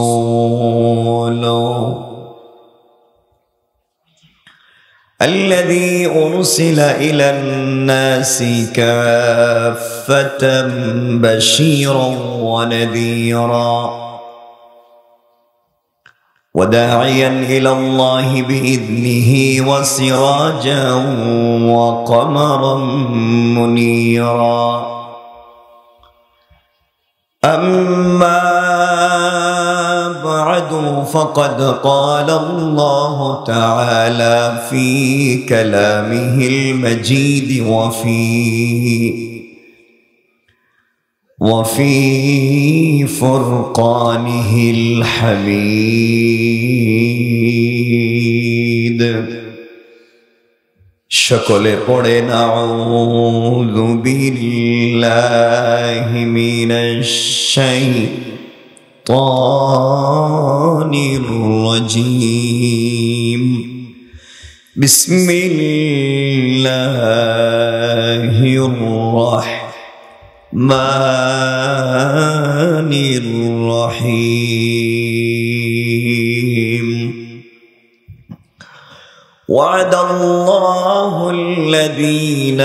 ورسوله الذي أرسل إلى الناس كافة بشيرا ونذيرا وداعيا إلى الله بإذنه وسراجا وقمرا منيرا أما بعد فقد قال الله تعالى في كلامه المجيد وفي فرقانه الحميد شكل قرن أعوذ بالله من الشيطان الرجيم بسم الله الرحمن الرحيم وعد الله الذين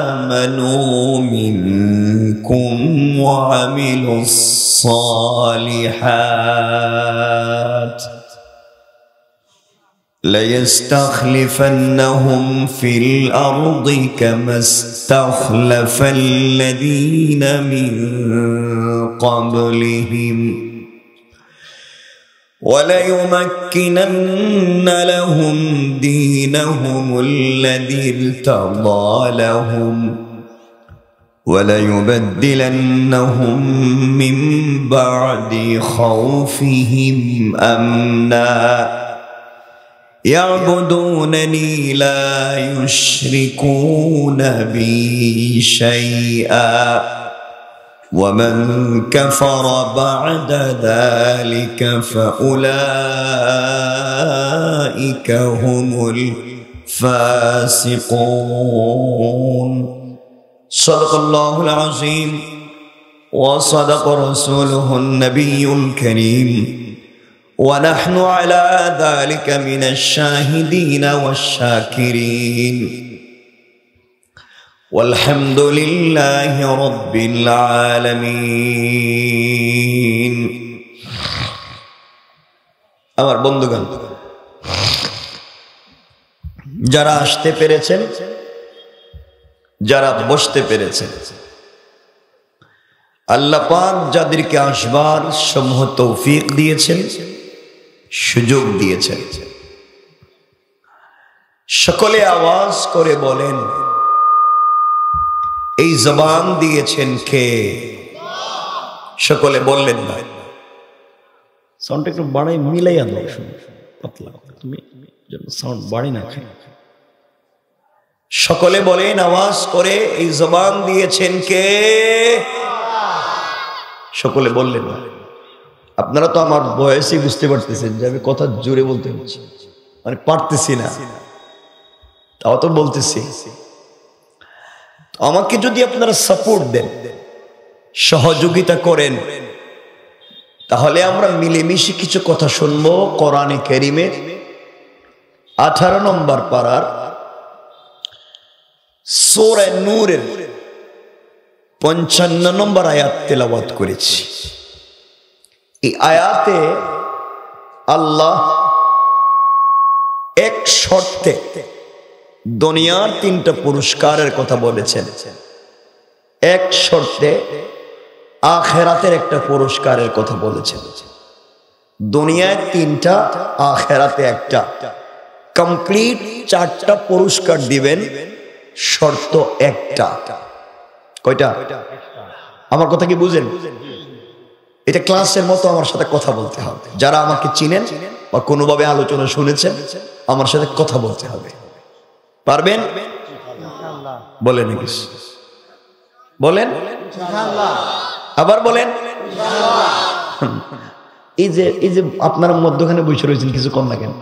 آمنوا منكم وعملوا الصالحات ليستخلفنهم في الأرض كما استخلف الذين من قبلهم وليمكنن لهم دينهم الذي ارتضى لهم وليبدلنهم من بعد خوفهم أمنا يعبدونني لا يشركون بي شيئا ومن كفر بعد ذلك فأولئك هم الفاسقون صدق الله العظيم وصدق رسوله النبي الكريم ونحن على ذلك من الشاهدين والشاكرين والحمد لله رب العالمين আমার বন্ধুগণ যারা আসতে পেরেছেন যারা বসতে পেরেছেন আল্লাহ পাক যাদেরকে আসবার সমূহ তৌফিক দিয়েছেন সুযোগ দিয়েছেন সকলে আওয়াজ করে বলেন এই জবান দিয়েছেন কে? সকলে বললেন না। সাউন্ড একটু বাড়াই মিলাইয়া দাও, পাতলা তুমি সাউন্ড বাড়ি না। সকলে বলেন আওয়াজ করে এই জবান দিয়েছেন কে? সকলে বললেন না। আপনারা তো আমার বয়সই বুঝতে পারতেছেন যে আমি কথা জোরে বলতে হচ্ছে, মানে পারতেছি না, তাও তো বলতেছি। আমাকে যদি আপনারা সাপোর্ট দেন, সহযোগিতা করেন, তাহলে আমরা মিলেমিশে কিছু কথা শুনবো কোরআনে কারীমের 18 নম্বর পারার সূরা নূরের 55 নম্বর আয়াত তেলাওয়াত করেছি। এই আয়াতে আল্লাহ এক শর্তে দুনিয়ার 3টা পুরস্কারের কথা বলেছেন, এক শর্তে আখিরাতের একটা পুরস্কারের কথা বলেছেন। দুনিয়ায় 3টা, আখিরাতে একটা, কমপ্লিট 4টা পুরস্কার দিবেন, শর্ত একটা। কয়টা? আমার কথা কি বুঝেন? এটা ক্লাসের মতো আমার সাথে কথা বলতে হবে। যারা আমাকে চিনেন বা কোনোভাবে আলোচনা শুনেছেন, আমার সাথে কথা বলতে হবে। পারবেন? বলেন বলেন, আবার বলেন। এই যে আপনারা মধ্যখানে বসে রয়েছেন, কিছু কম না কেন?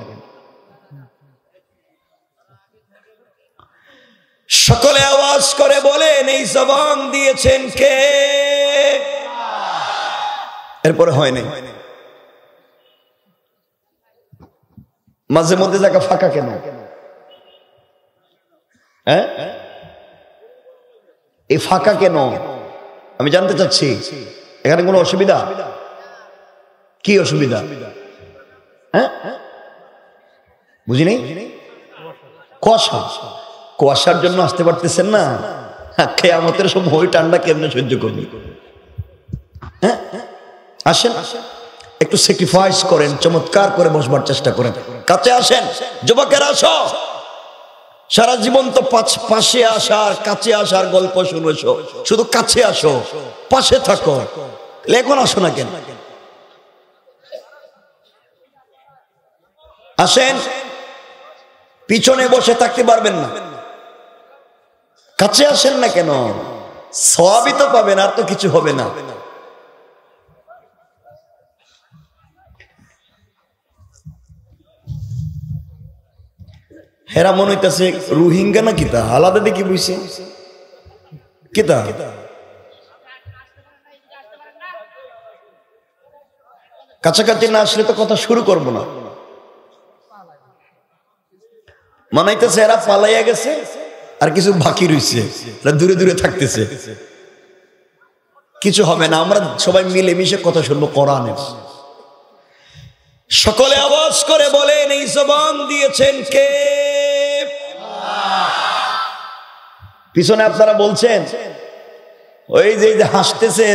সকলে আওয়াজ করে বলেন এই জবান দিয়েছেন কে? এরপরে হয় নাই। মাঝে মধ্যে জায়গা ফাঁকা কেন? হ্যাঁ, এই ফাঁকা কেন আমি জানতে চাচ্ছি। এখানে কোনো অসুবিধা? কি অসুবিধা? হ্যাঁ, বুঝি নেই। কুয়াশা, কুয়াশার জন্য আসতে পারতেছেন না? কিয়ামতের সময় ওই ঠান্ডা কেমনে সহ্য করবি? হ্যাঁ, আসেন একটু স্যাক্রিফাইস করেন, চমৎকার করে বসবার চেষ্টা করেন। কাছে আসেন যুবকেরা, আসো। সারা জীবন তো পাশে আসার কাছে আসার গল্প শুনেছো, শুধু কাছে আসো, পাশে থাকো। এখন আসো না কেন? আসেন, পিছনে বসে থাকতে পারবেন না, কাছে আসেন না কেন? সওয়াবই তো পাবেন, আর তো কিছু হবে না। হেরা মনে হইতেছে রোহিঙ্গা না কিতা, আলাদা দেখি বুঝছে কিতা। কাছাকাছি না আসলে তো কথা শুরু করবো না। মানাইতেছে এরা পালাইয়া গেছে, আর কিছু বাকি রয়েছে, দূরে দূরে থাকতেছে। কিছু হবে না, আমরা সবাই মিলে মিশে কথা শুনবো কোরআনের। সকলে আওয়াজ করে বলেন, এই জবান দিয়েছেন কে? পিছনে আপনারা বলছেন ওই যে হাসতেছে,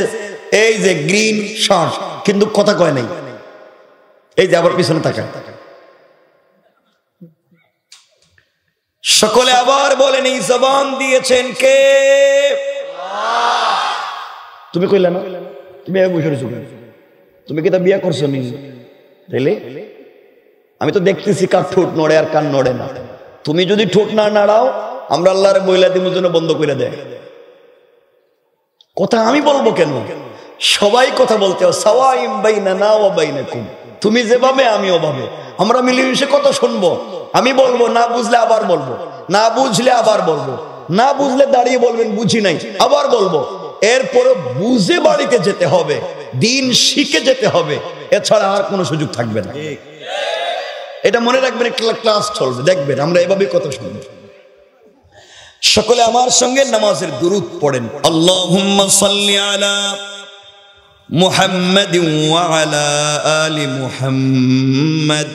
এই যে গ্রিন শার্ট, কিন্তু কথা কয় নাই। এই যে আবার পিছনে তাকায়। সকলে আবার বলেন, এই জবান দিয়েছেন কে? তুমি কইলা না? তুমি বসে রয়েছো, তুমি কি তা বিয়ে করছো নি? আমি তো দেখতেছি কার ঠোঁট নড়ে আর কার নড়ে না। তুমি যদি ঠোঁট না নাড়াও, আমরা আল্লাহর বইলা দিমুর জন্য বন্ধ করে দেয়। কথা আমি বলবো কেন? সবাই কথা বলতে হয়। সাওয়াইম বাইনানা ওয়া বাইনাকুম, তুমি যেভাবে আমি ওভাবে, আমরা মিলেমিশে কথা শুনবো। আমি বলবো, না বুঝলে আবার বলবো, না বুঝলে আবার বলবো, না বুঝলে দাঁড়িয়ে বলবেন বুঝি নাই, আবার বলবো। এরপরে বুঝে বাড়িতে যেতে হবে, দিন শিখে যেতে হবে, এছাড়া আর কোনো সুযোগ থাকবে না। এটা মনে রাখবেন, ক্লাস চলবে, দেখবেন আমরা এভাবে কথা শুনবো। সকলে আমার সঙ্গে নামাজের দুরূদ পড়েন। আল্লাহুম্মা সাল্লি আলা মুহাম্মাদিন ওয়া আলা আলি মুহাম্মাদ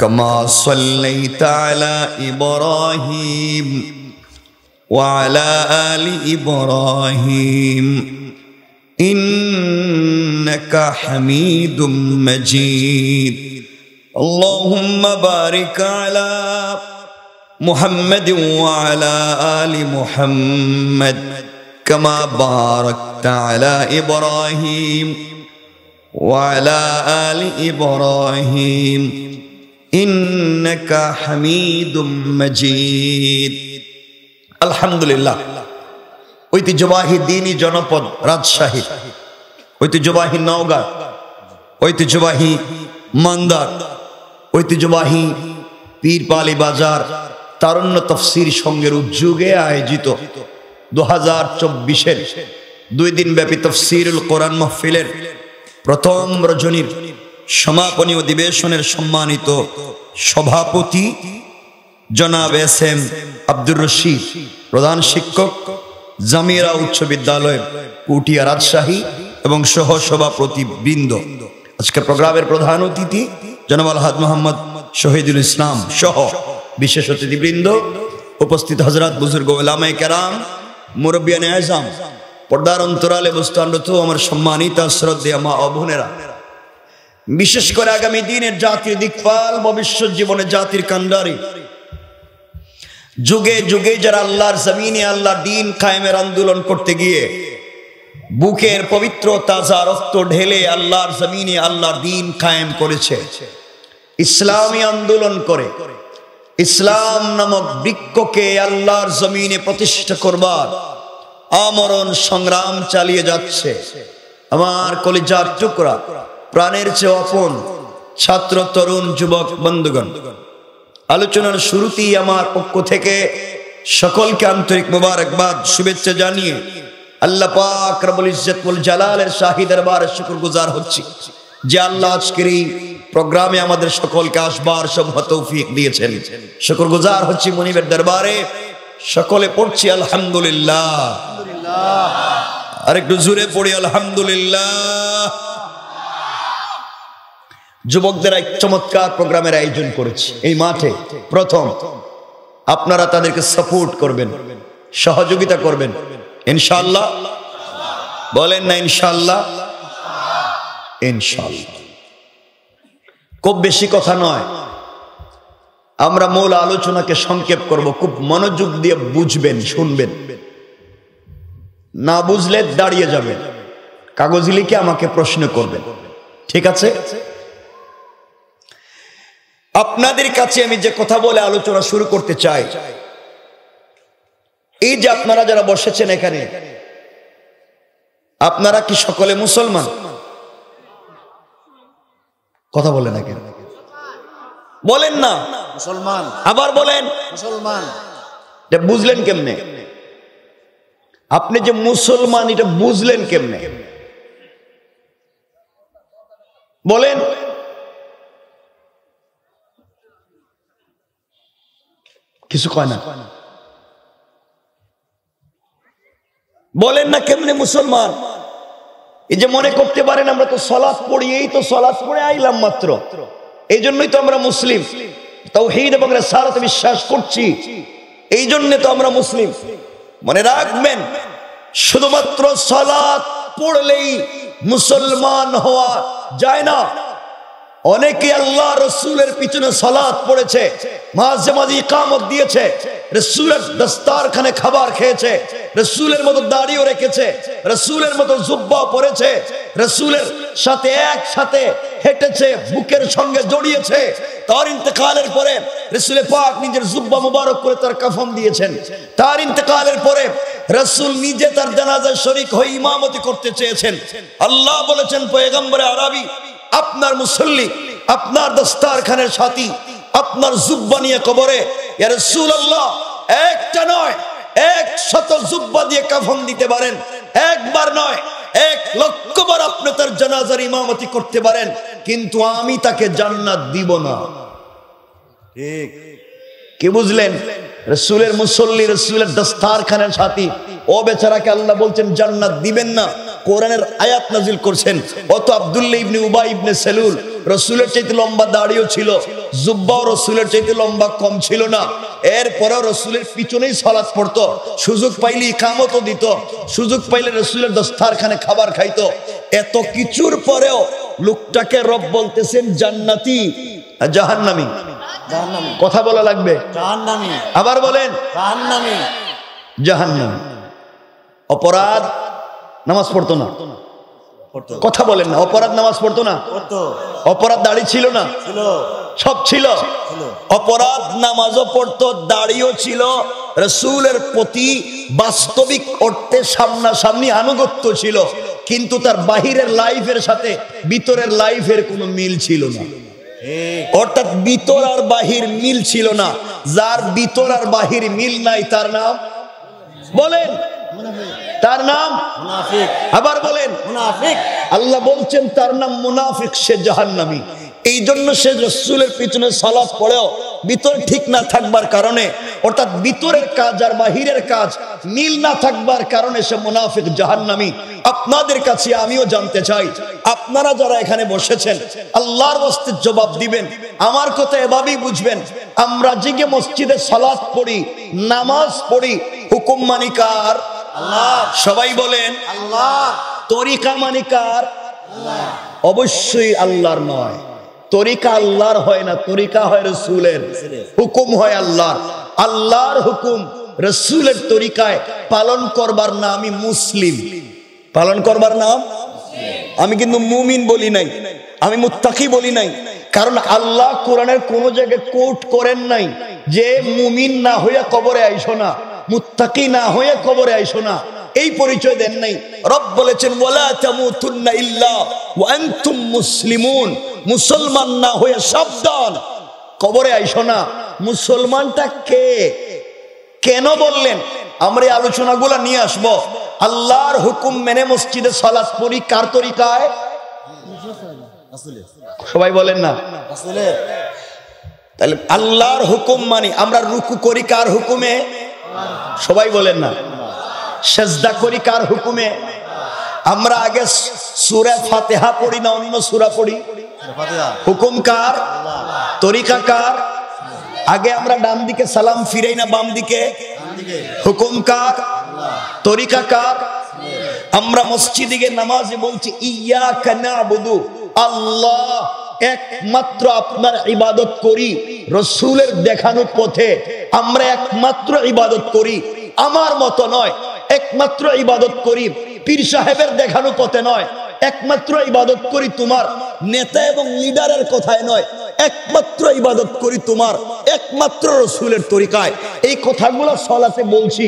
কামা সাল্লাইতা আলা ইব্রাহিম ওয়া আলা আলি ইব্রাহিম ইন্নাকা হামিদুম মাজিদ। আল্লাহুম্মা বারিক আলা মুহাম্মাদিন ওয়া আলা আলি মুহাম্মাদ কামা বারাকতা আলা ইব্রাহিম ওয়া আলা আলি ইব্রাহিম ইন্নাকা হামিদুম মাজিদ। আলহামদুলিল্লাহ। ঐতিহ্যবাহী দ্বীনি জনপদ রাজশাহী, ঐতিহ্যবাহী নওগাঁ, ঐতিহ্যবাহী মান্দার, ঐতিহ্যবাহী পীরপালি বাজার তারুণ্য তফসির সংঘের উদ্যোগে আয়োজিত 2024-এর 2 দিন ব্যাপী তফসিরুল কোরআন মাহফিলের প্রথম রজনীর সমাপনী অধিবেশনের সম্মানিত সভাপতি জনাব এস.এম. আব্দুর রশিদ, প্রধান শিক্ষক, জামিরা উচ্চ বিদ্যালয়, পুঠিয়া, রাজশাহী এবং সহ সভাপতি বৃন্দ, আজকে প্রোগ্রামের প্রধান অতিথি জনাব আলহাজ মোহাম্মদ শহীদুল ইসলাম সহ বিশেষ অতিথিবৃন্দ, উপস্থিত হযরত বুজুর্গ উলামায়ে কেরাম, মুরব্বিয়ানে আযম, পর্দার অন্তরালে বস্তানরত আমার সম্মানিত শ্রদ্ধেয় মা ও বোনেরা, বিশেষ করে আগামী দিনের জাতির দিকপাল, ভবিষ্যৎ জীবনে জাতির কান্ডারি, যুগে যুগে যারা আল্লাহর জমিনে আল্লাহর দ্বীন কায়েমের আন্দোলন করতে গিয়ে বুকের পবিত্র তাজা রক্ত ঢেলে আল্লাহর জমিনে আল্লাহর দ্বীন কায়েম করেছে, ইসলামী আন্দোলন করে ইসলাম নামক বৃক্ষকে আল্লাহর জমিনে প্রতিষ্ঠা করবার আমরণ সংগ্রাম চালিয়ে যাচ্ছে। আমার কলিজার টুকরা, প্রাণের চেয়ে আপন ছাত্র, তরুণ, যুবক বন্ধুগণ, আলোচনার শুরুতেই আমার পক্ষ থেকে সকলকে আন্তরিক মোবারকবাদ, শুভেচ্ছা জানিয়ে আল্লাহ পাক রব্বুল ইজ্জত ওয়াল জালালের শাহী দরবারে শুকরগুজার হচ্ছি যে আল্লাহ আজকের এই প্রোগ্রামে আমাদের সকলকে আসবার সব তৌফিক দিয়েছেন। শুকরগুজার হচ্ছি মুনিবের দরবারে। সকলে পড়ছি আলহামদুলিল্লাহ। আর একটু জোরে পড়ি আলহামদুলিল্লাহ। যুবকদের এক চমৎকার প্রোগ্রামের আয়োজন করেছি এই মাঠে। প্রথম আপনারা তাদেরকে সাপোর্ট করবেন, সহযোগিতা করবেন ইনশাআল্লাহ। বলেন না ইনশাআল্লাহ? ইনশাআল্লাহ। খুব বেশি কথা নয়, আমরা মূল আলোচনাকে সংক্ষেপ করব। খুব মনোযোগ দিয়ে বুঝবেন, শুনবেন। না বুঝলে দাঁড়িয়ে যাবেন, কাগজ লিখে আমাকে প্রশ্ন করবেন, ঠিক আছে? আপনাদের কাছে আমি যে কথা বলে আলোচনা শুরু করতে চাই, এই যে আপনারা যারা বসেছেন এখানে, আপনারা কি সকলে মুসলমান? কথা বলেন না কেন? বলেন না মুসলমান। আবার বলেন মুসলমান। এটা বুঝলেন কেমনে? আপনি যে মুসলমান এটা বুঝলেন কেমনে? বলেন। কিছু কয় না, বলেন না কেমনে মুসলমান? এই যে মনে করতে পারেন আমরা তো সালাত পড়ি, এই তো সালাত পড়ে আইলাম মাত্র, এই জন্যই তো আমরা মুসলিম। তাওহীদ এবং রিসালাতে বিশ্বাস করছি, এই জন্য তো আমরা মুসলিম। মনে রাখবেন, শুধুমাত্র সালাত পড়লেই মুসলমান হওয়া যায় না। অনেকে আল্লাহ রসুলের পিছনে সালাত পড়েছে, মাঝে মাঝে ইকামত দিয়েছে, রসুলের দস্তারখানে খাবার খেয়েছে, রসুলের মতো দাড়িও রেখেছে, রসুলের মতো জুব্বা পরেছে, রসুলের সাথে একসাথে হেঁটেছে, বুকের সঙ্গে জড়িয়েছে। তার ইন্তেকালের পরে রসুল পাক নিজের জুব্বা মুবারক করে তার কাফন দিয়েছেন। তার ইন্তেকালের পরে রসুল নিজে তার জানাজায় শরীক হয়ে ইমামতি করতে চেয়েছেন। আল্লাহ বলেছেন পয়গম্বরে আরবি, আপনার মুসল্লি, আপনার দস্তারখানের সাথী, আপনার জুব্বা নিয়ে কবরে, ইয়া রাসূলুল্লাহ, একটা নয় 100 জুব্বা দিয়ে কাফন দিতে পারেন, একবার নয় 1,00,000 বার আপনি তার জানাজার ইমামতি করতে পারেন, কিন্তু আমি তাকে জান্নাত দিব না। ঠিক কি বুঝলেন? রাসূলের মুসল্লি, রাসূলের দস্তারখানের সাথী, ও বেচারাকে আল্লাহ বলছেন জান্নাত দিবেন না। কোরআনের আয়াত নাজিল করছেন। অত আব্দুল্লাহ ইবনে উবাই ইবনে সেলুল রাসূলের চাইতে লম্বা দাড়িও ছিল, জুব্বাও রাসূলের চাইতে লম্বা কম ছিল না। এরপরেও রাসূলের পিছনেই সালাত পড়তো, সুযোগ পাইলে ইকামতও দিত, সুযোগ পাইলে রাসূলের দস্তারখানে খাবার খাইতো। এত কিছুর পরেও লোকটাকে রব বলতেছেন জান্নাতি আর জাহান্নামী। জাহান্নামী। কথা বলা লাগবে। জাহান্নামী। আবার বলেন জাহান্নামী। জাহান্নামী। অপরাধ নামাজ পড়তো না। পড়তো। কথা বলেন না। অপরাধ নামাজ পড়তো না। পড়তো। অপরাধ দাড়ি ছিল না? ছিল। সব ছিল। ছিল। অপরাধ নামাজও পড়তো, দাড়িও ছিল, রাসূলের প্রতি বাস্তবিক অর্থে সামনাসামনি আনুগত্য ছিল, কিন্তু তার বাহিরের লাইফের সাথে ভিতরের লাইফের কোনো মিল ছিল না। অর্থাৎ ভিতর আর বাহির মিল ছিল না। যার ভিতর আর বাহির মিল নাই তার নাম বলেন, তার নাম মুনাফিক। আবার বলেন মুনাফিক। আল্লাহ বলছেন তার নাম মুনাফিক, সে জাহান্নামী। এই জন্য সে রাসূলের পিছনে সালাত পড়েও ভিতর ঠিক না থাকবার কারণে, অর্থাৎ ভিতরের কাজ আর বাহিরের কাজ মিল না থাকবার কারণে সে মুনাফিক, জাহান্নামী। আপনাদের কাছে আমিও জানতে চাই, আপনারা যারা এখানে বসেছেন আল্লাহর ওয়াস্তে জবাব দিবেন। আমার কথা এভাবেই বুঝবেন, আমরা যে মসজিদে সালাত পড়ি, নামাজ পড়ি, হুকুম মানি কার? আল্লাহ। সবাই বলেন আল্লাহ। তরিকা মানি কার? আল্লাহ। অবশ্যই আল্লাহর নয়। তরিকা আল্লাহর হয় না, তরিকা হয় রাসূলের, হুকুম হয় আল্লাহর। আল্লাহর হুকুম রাসূলের তরিকায় পালন করবার নামই মুসলিম। পালন করবার নাম, আমি কিন্তু মুমিন বলি নাই, আমি মুত্তাকি বলি নাই, কারণ আল্লাহ কোরআনের কোন জায়গায় কোট করেন নাই যে মুমিন না হইয়া কবরে আইসো না, মুত্তাকি না হইয়া কবরে আইসো না, এই পরিচয় দেন নাই। রব বলেছেন ওয়ালা তামুতুন্না ইল্লা ওয়া আনতুম মুসলিমুন, মুসলমান না হয়ে সাবধান, কবরে আইসো না। মুসলমানটা কে, কেন বললেন? আমরা এই আলোচনাগুলো নিয়ে আসবো। আল্লাহর হুকুম মেনে মসজিদে সালাত পড়ি কার তরিকায়? সবাই বলেন না। তাহলে আল্লাহর হুকুম মানি। আমরা রুকু করি কার হুকুমে? সবাই বলেন না। সেজদা করি কার হুকুমে? আমরা আগে সূরা ফাতিহা পড়ি না অন্য সূরা পড়ি? হুকুম কার? তরিকা কার? আগে আমরা ডান দিকে সালাম ফিরাই না বাম দিকে? হুকুম কার? তরিকা কার? আমরা মসজিদে গিয়ে নামাজে বলছি ইয়াকা নাবুদু, আল্লাহ একমাত্র আপনার ইবাদত করি। রাসূলের দেখানো পথে আমরা একমাত্র ইবাদত করি, আমার মতো নয়। একমাত্র ইবাদত করি পীর সাহেবের দেখানো পথে নয়। একমাত্র ইবাদত করি তোমার নেতা এবং লিডারের কথায় নয়। একমাত্র ইবাদত করি তোমার একমাত্র রাসূলের তরিকায়। এই কথাগুলো সালাতে বলছি,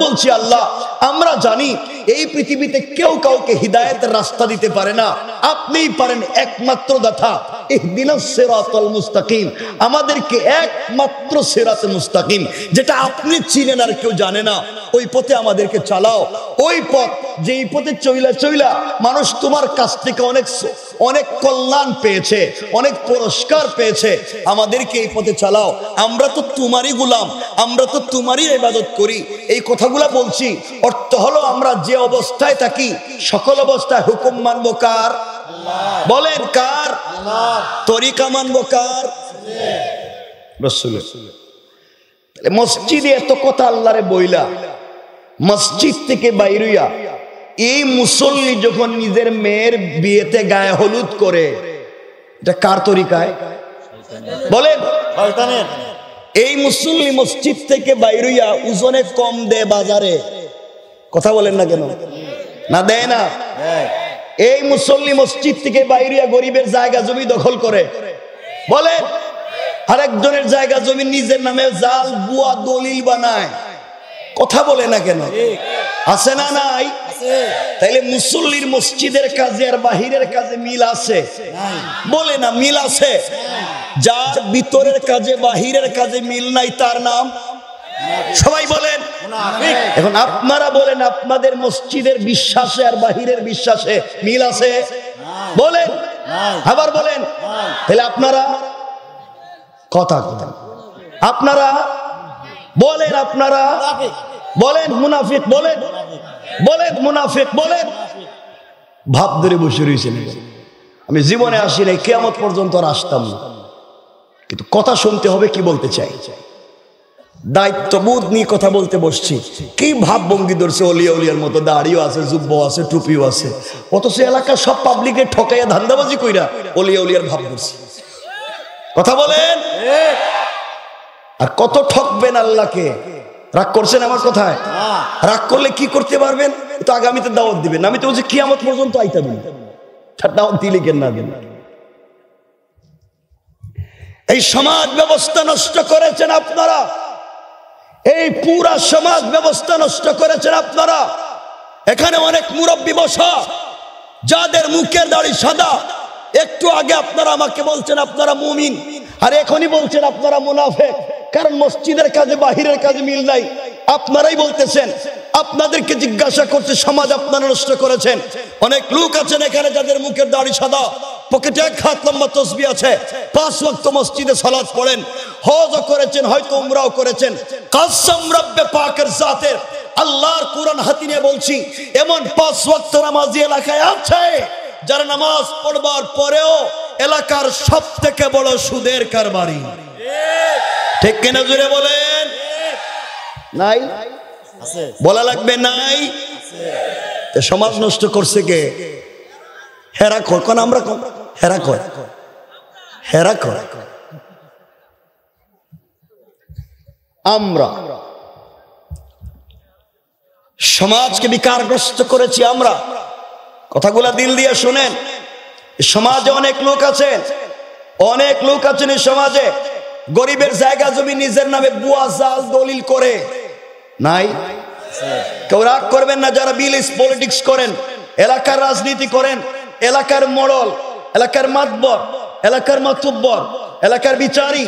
বলছি আল্লাহ আমরা জানি এই পৃথিবীতে কেউ কাউকে হিদায়াতের রাস্তা দিতে পারে না, আপনিই পারেন একমাত্র দাতা। ইহদিনাস সিরাতাল মুস্তাকিম, আমাদেরকে একমাত্র সিরাতে মুস্তাকিম যেটা আপনি চিনেন আর কেউ জানে না, ওই পথে আমাদেরকে চালাও। ওই পথ যেই পথে চইলা মানুষ তোমার কাছ থেকে অনেক কল্যাণ পেয়েছে, অনেক পুরস্কার পেয়েছে, আমাদেরকে এই পথে চালাও। আমরা তো তোমারই গোলাম, আমরা তো তোমারই ইবাদত করি। এই কথাগুলা বলছি, অর্থ হলো আমরা যে অবস্থায় থাকি সকল অবস্থায় হুকুম মানবো কার? বলেন কার? তরিকা মানবো কার? রাসূলের। মসজিদে এত কথা আল্লাহরে বইলা মসজিদ থেকে বাইরিয়া এই মুসল্লি যখন নিজের মেয়ের বিয়েতে গায়ে হলুদ করে, এটা কার তরিকায়? বলেন। এই মুসল্লি মসজিদ থেকে বাইরিয়া ওজনে কম দেয় বাজারে, কথা বলেন না কেন? না দেয় না? এই মুসল্লি মসজিদ থেকে বাইরিয়া গরিবের জায়গা জমি দখল করে, বলেন। আরেকজনের জায়গা জমি নিজের নামে জাল বুয়া দলিল বানায়, কথা বলে না কেন? আছে না নাই? তাইলে মুসল্লির মসজিদের কাজে আর বাহিরের কাজে মিল আছে? বলে না মিল আছে। যার ভিতরের কাজে বাহিরের কাজে মিল নাই তার নাম? সবাই বলেন। এখন আপনারা বলেন আপনাদের মসজিদের বিশ্বাসে আর বাহিরের বিশ্বাসে মিল আছে? বলেন। আবার বলেন। তাহলে আপনারা কথা আপনারা বলেন, আপনারা বলেন মুনাফিক, বলেন মুনাফিক, বলেন। ভাব ধরে বসে রয়েছেন। আমি জীবনে আসি নাই, কিয়ামত পর্যন্ত আর আসতাম না, কিন্তু কথা শুনতে হবে কি বলতে চাই। দায়িত্ববোধ নিয়ে কথা বলতে বসছি। কি ভাব ভঙ্গি ধরছে, অলিয়া উলিয়ার মতো দাড়িও আছে, জুব্ব আছে, টুপিও আছে, অথচ এলাকার সব পাবলিকে ঠকাইয়া ধান্দাবাজি কইরা অলিয়া উলিয়ার ভাব ধরছে। কথা বলেন। আর কত ঠকবেন আল্লাহকে? রাগ করছেন আমার কথায়? রাগ করলে কি করতে পারবেন? তো আগামীতে দাওয়াত দিবেন। আমি তো বলছি কিয়ামত পর্যন্ত আইতাম না, দাওয়াত দিলে কেন না দেন? এই সমাজ ব্যবস্থা নষ্ট করেছেন আপনারা, এই পুরা সমাজ ব্যবস্থা নষ্ট করেছেন আপনারা। এখানে অনেক মুরব্বী বসা, যাদের মুখের দাড়ি সাদা। একটু আগে আপনারা আমাকে বলছেন আপনারা মুমিন, আর এখনই বলছেন আপনারা মুনাফিক, কারণ মসজিদের কাজে বাহিরের কাজে মিল নাই। আপনারাই বলতেছেন। আপনাদেরকে জিজ্ঞাসা করছে সমাজ আপনারা নষ্ট করেছেন। অনেক লোক আছেন এখানে যাদের মুখের দাড়ি সাদা, পকেটে এক হাত লম্বা তসবিহ আছে, 5 ওয়াক্ত মসজিদে সালাত পড়েন, হজও করেছেন, হয়তো উমরাও করেছেন। কসম রব্বে পাকের জাতের, আল্লাহর কুরআন হাতে নিয়ে বলছি, এমন 5 ওয়াক্ত নামাজি এলাকায় আছে যারা নামাজ পড়বার পরেও এলাকার সবথেকে বড় সুদের কারবারি। ঠিক কিনা জোরে বলেন? নাই? বলা লাগবে নাই? সমাজ নষ্ট করছে কে? হেরা কর, কোন আমরা হেরা কর, হেরা কর। আমরা সমাজকে বিকারগ্রস্ত করেছি আমরা। কথাগুলা দিল দিয়ে শুনেন। সমাজে অনেক লোক আছেন, অনেক লোক আছেন এই সমাজে গরিবের জায়গা জমি নিজের নামে বুয়া জাল দলিল করে। নাই? কেউ রাগ করবেন না যারা বিলিস পলিটিক্স করেন, এলাকার রাজনীতি করেন, এলাকার মোড়ল, এলাকার মাতবর, এলাকার মাতুব্বর, এলাকার বিচারী,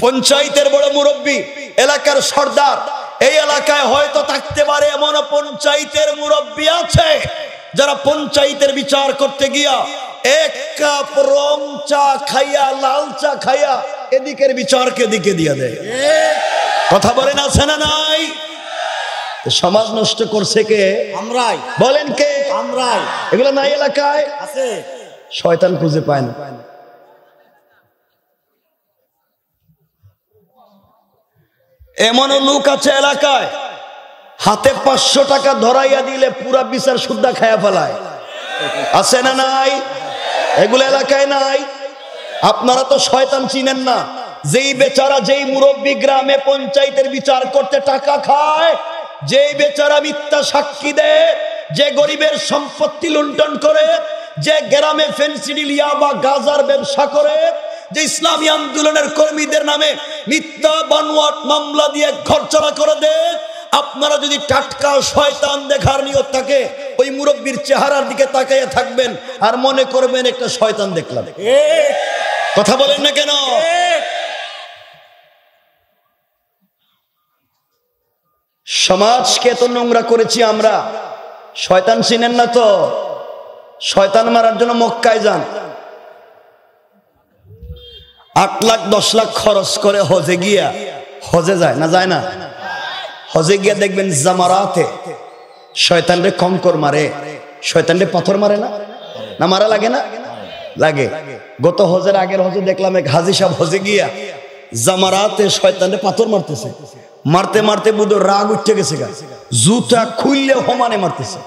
পঞ্চায়েতের বড় মুরব্বী, এলাকার সর্দার, এই এলাকায় হয়তো থাকতে পারে এমন পঞ্চায়েতের মুরব্বী আছে যারা পঞ্চায়েতের বিচার করতে গিয়া এক কাপ রং চা খাইয়া, লাল চা খাইয়া এদিকের বিচারকে এদিকে দিয়ে দেয়। কথা বলেন আছে না নাই? সমাজ নষ্ট করছে কে? আমরাই। বলেন কে? আমরাই। এগুলো নাই এলাকায় আছে, শয়তান খুঁজে পায় না। এমনও লোক আছে এলাকায় হাতে 500 টাকা ধরাইয়া দিলে পুরা বিচার শুদ্ধা খায়া ফেলায়। আছে না নাই? এগুলো এলাকায় নাই। আপনারা তো শয়তান চিনেন না। যেই বেচারা, যেই মুরব্বী গ্রামে পঞ্চায়েতের বিচার করতে টাকা খায়, যেই বেচারা মিথ্যা সাক্ষী দেয়, যে গরিবের সম্পত্তি লুণ্ঠন করে, যে গ্রামে ফেন্সিডিল ইয়াবা গাজার ব্যবসা করে, যে ইসলামী আন্দোলনের কর্মীদের নামে মিথ্যা বানোয়াট মামলা দিয়ে খরচরা করে দেয়, আপনারা যদি টাটকা শয়তান দেখার নিয়ত থাকে ওই মুরব্বীর চেহারার দিকে তাকাইয়া থাকবেন আর মনে করবেন একটা শয়তান দেখলাম। কথা বলেন না কেন? সমাজকে এত নোংরা করেছি আমরা। শয়তান চিনেন না তো? শয়তান মারার জন্য মক্কায় যান, 8 লাখ 10 লাখ খরচ করে হজে গিয়া, হজে যায় না? যায় না? হজে গিয়া দেখবেন জামারাতে শয়তানরে কঙ্কর মারে, শয়তানরে পাথর মারে না? না মারা লাগে না? লাগে। গত হজের আগের হজে দেখলাম এক হাজি সাহেব হজে গিয়া জামারাতে শয়তানরে পাথর মারতেছে। মারতে মারতে বুধ রাগ উঠে গেছে, জুতা খুললে হমানে মারতেছে।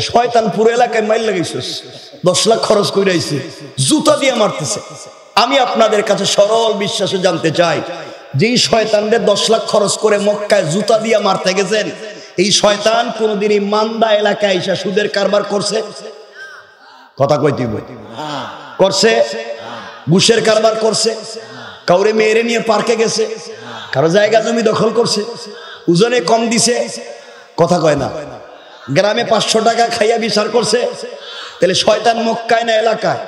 শয়তান পুরো এলাকায় মাইল লাগাইছে, 10 লাখ খরচ করে আইছে, জুতা দিয়ে মারতেছে। আমি আপনাদের কাছে সরল বিশ্বাসে জানতে চাই, যেই শয়তানদের 10 লাখ খরচ করে মক্কায় জুতা দিয়ে মারতে গেছেন, এই শয়তান কোনদিন এই মান্দা এলাকায় এসে সুদের কারবার করছে? কথা কইতে করছে? ঘুষের কারবার করছে? কাউরে মেয়েরে নিয়ে পার্কে গেছে? কারো জায়গা জমি দখল করছে? ওজনে কম দিছে? কথা কয় না। গ্রামে 500 টাকা খাইয়া বিচার করছে? তাহলে শয়তান মক্কায় না এলাকায়?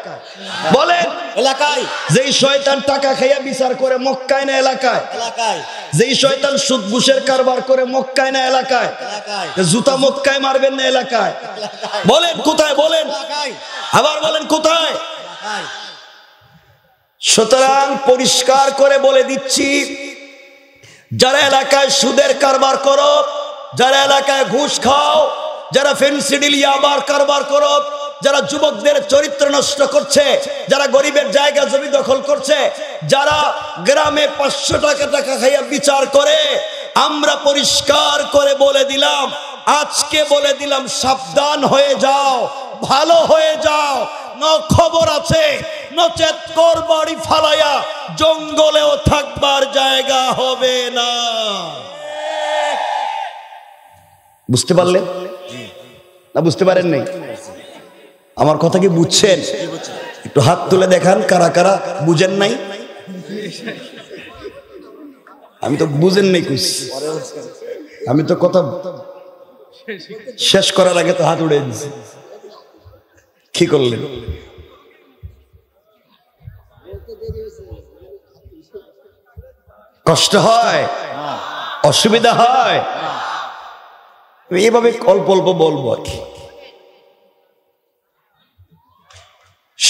বলেন এলাকায়। যেই শয়তান টাকা খাইয়া বিচার করে মক্কায় না এলাকায়? এলাকায়। যেই শয়তান সুদ ঘুষের কারবার করে মক্কায় না এলাকায়? এলাকায়। জুতা মক্কায় মারবেন না এলাকায়? বলেন কোথায়? বলেন এলাকায়। আবার বলেন কোথায়? এলাকায়। সুতরাং পরিষ্কার করে বলে দিচ্ছি, যারা এলাকায় সুদের কারবার করো, যারা এলাকায় ঘুষ খাও, যারা ফেন্সিডিল ইয়াবার কারবার করো, যারা যুবকদের চরিত্র নষ্ট করছে, যারা গরিবের জায়গা জমি দখল করছে, যারা গ্রামে 500 টাকা খাইয়া বিচার করে, আমরা পরিষ্কার করে বলে দিলাম, আজকে বলে দিলাম, সাবধান হয়ে যাও, ভালো হয়ে যাও। খবর আছে, নচেত তোর বাড়ি ফালাইয়া জঙ্গলেও থাকবার জায়গা হবে না। বুঝতে পারলেন না? বুঝতে পারেন নাই? আমার কথা কি বুঝছেন? একটু হাত তুলে দেখান কারা কারা বুঝেন নাই। আমি তো বুঝেন নাই কইছি, আমি তো কথা শেষ করার আগে তো হাত উড়ে দিছি। কি করলেন? কষ্ট হয়, অসুবিধা হয়, এইভাবে অল্প অল্প বলবো আর কি।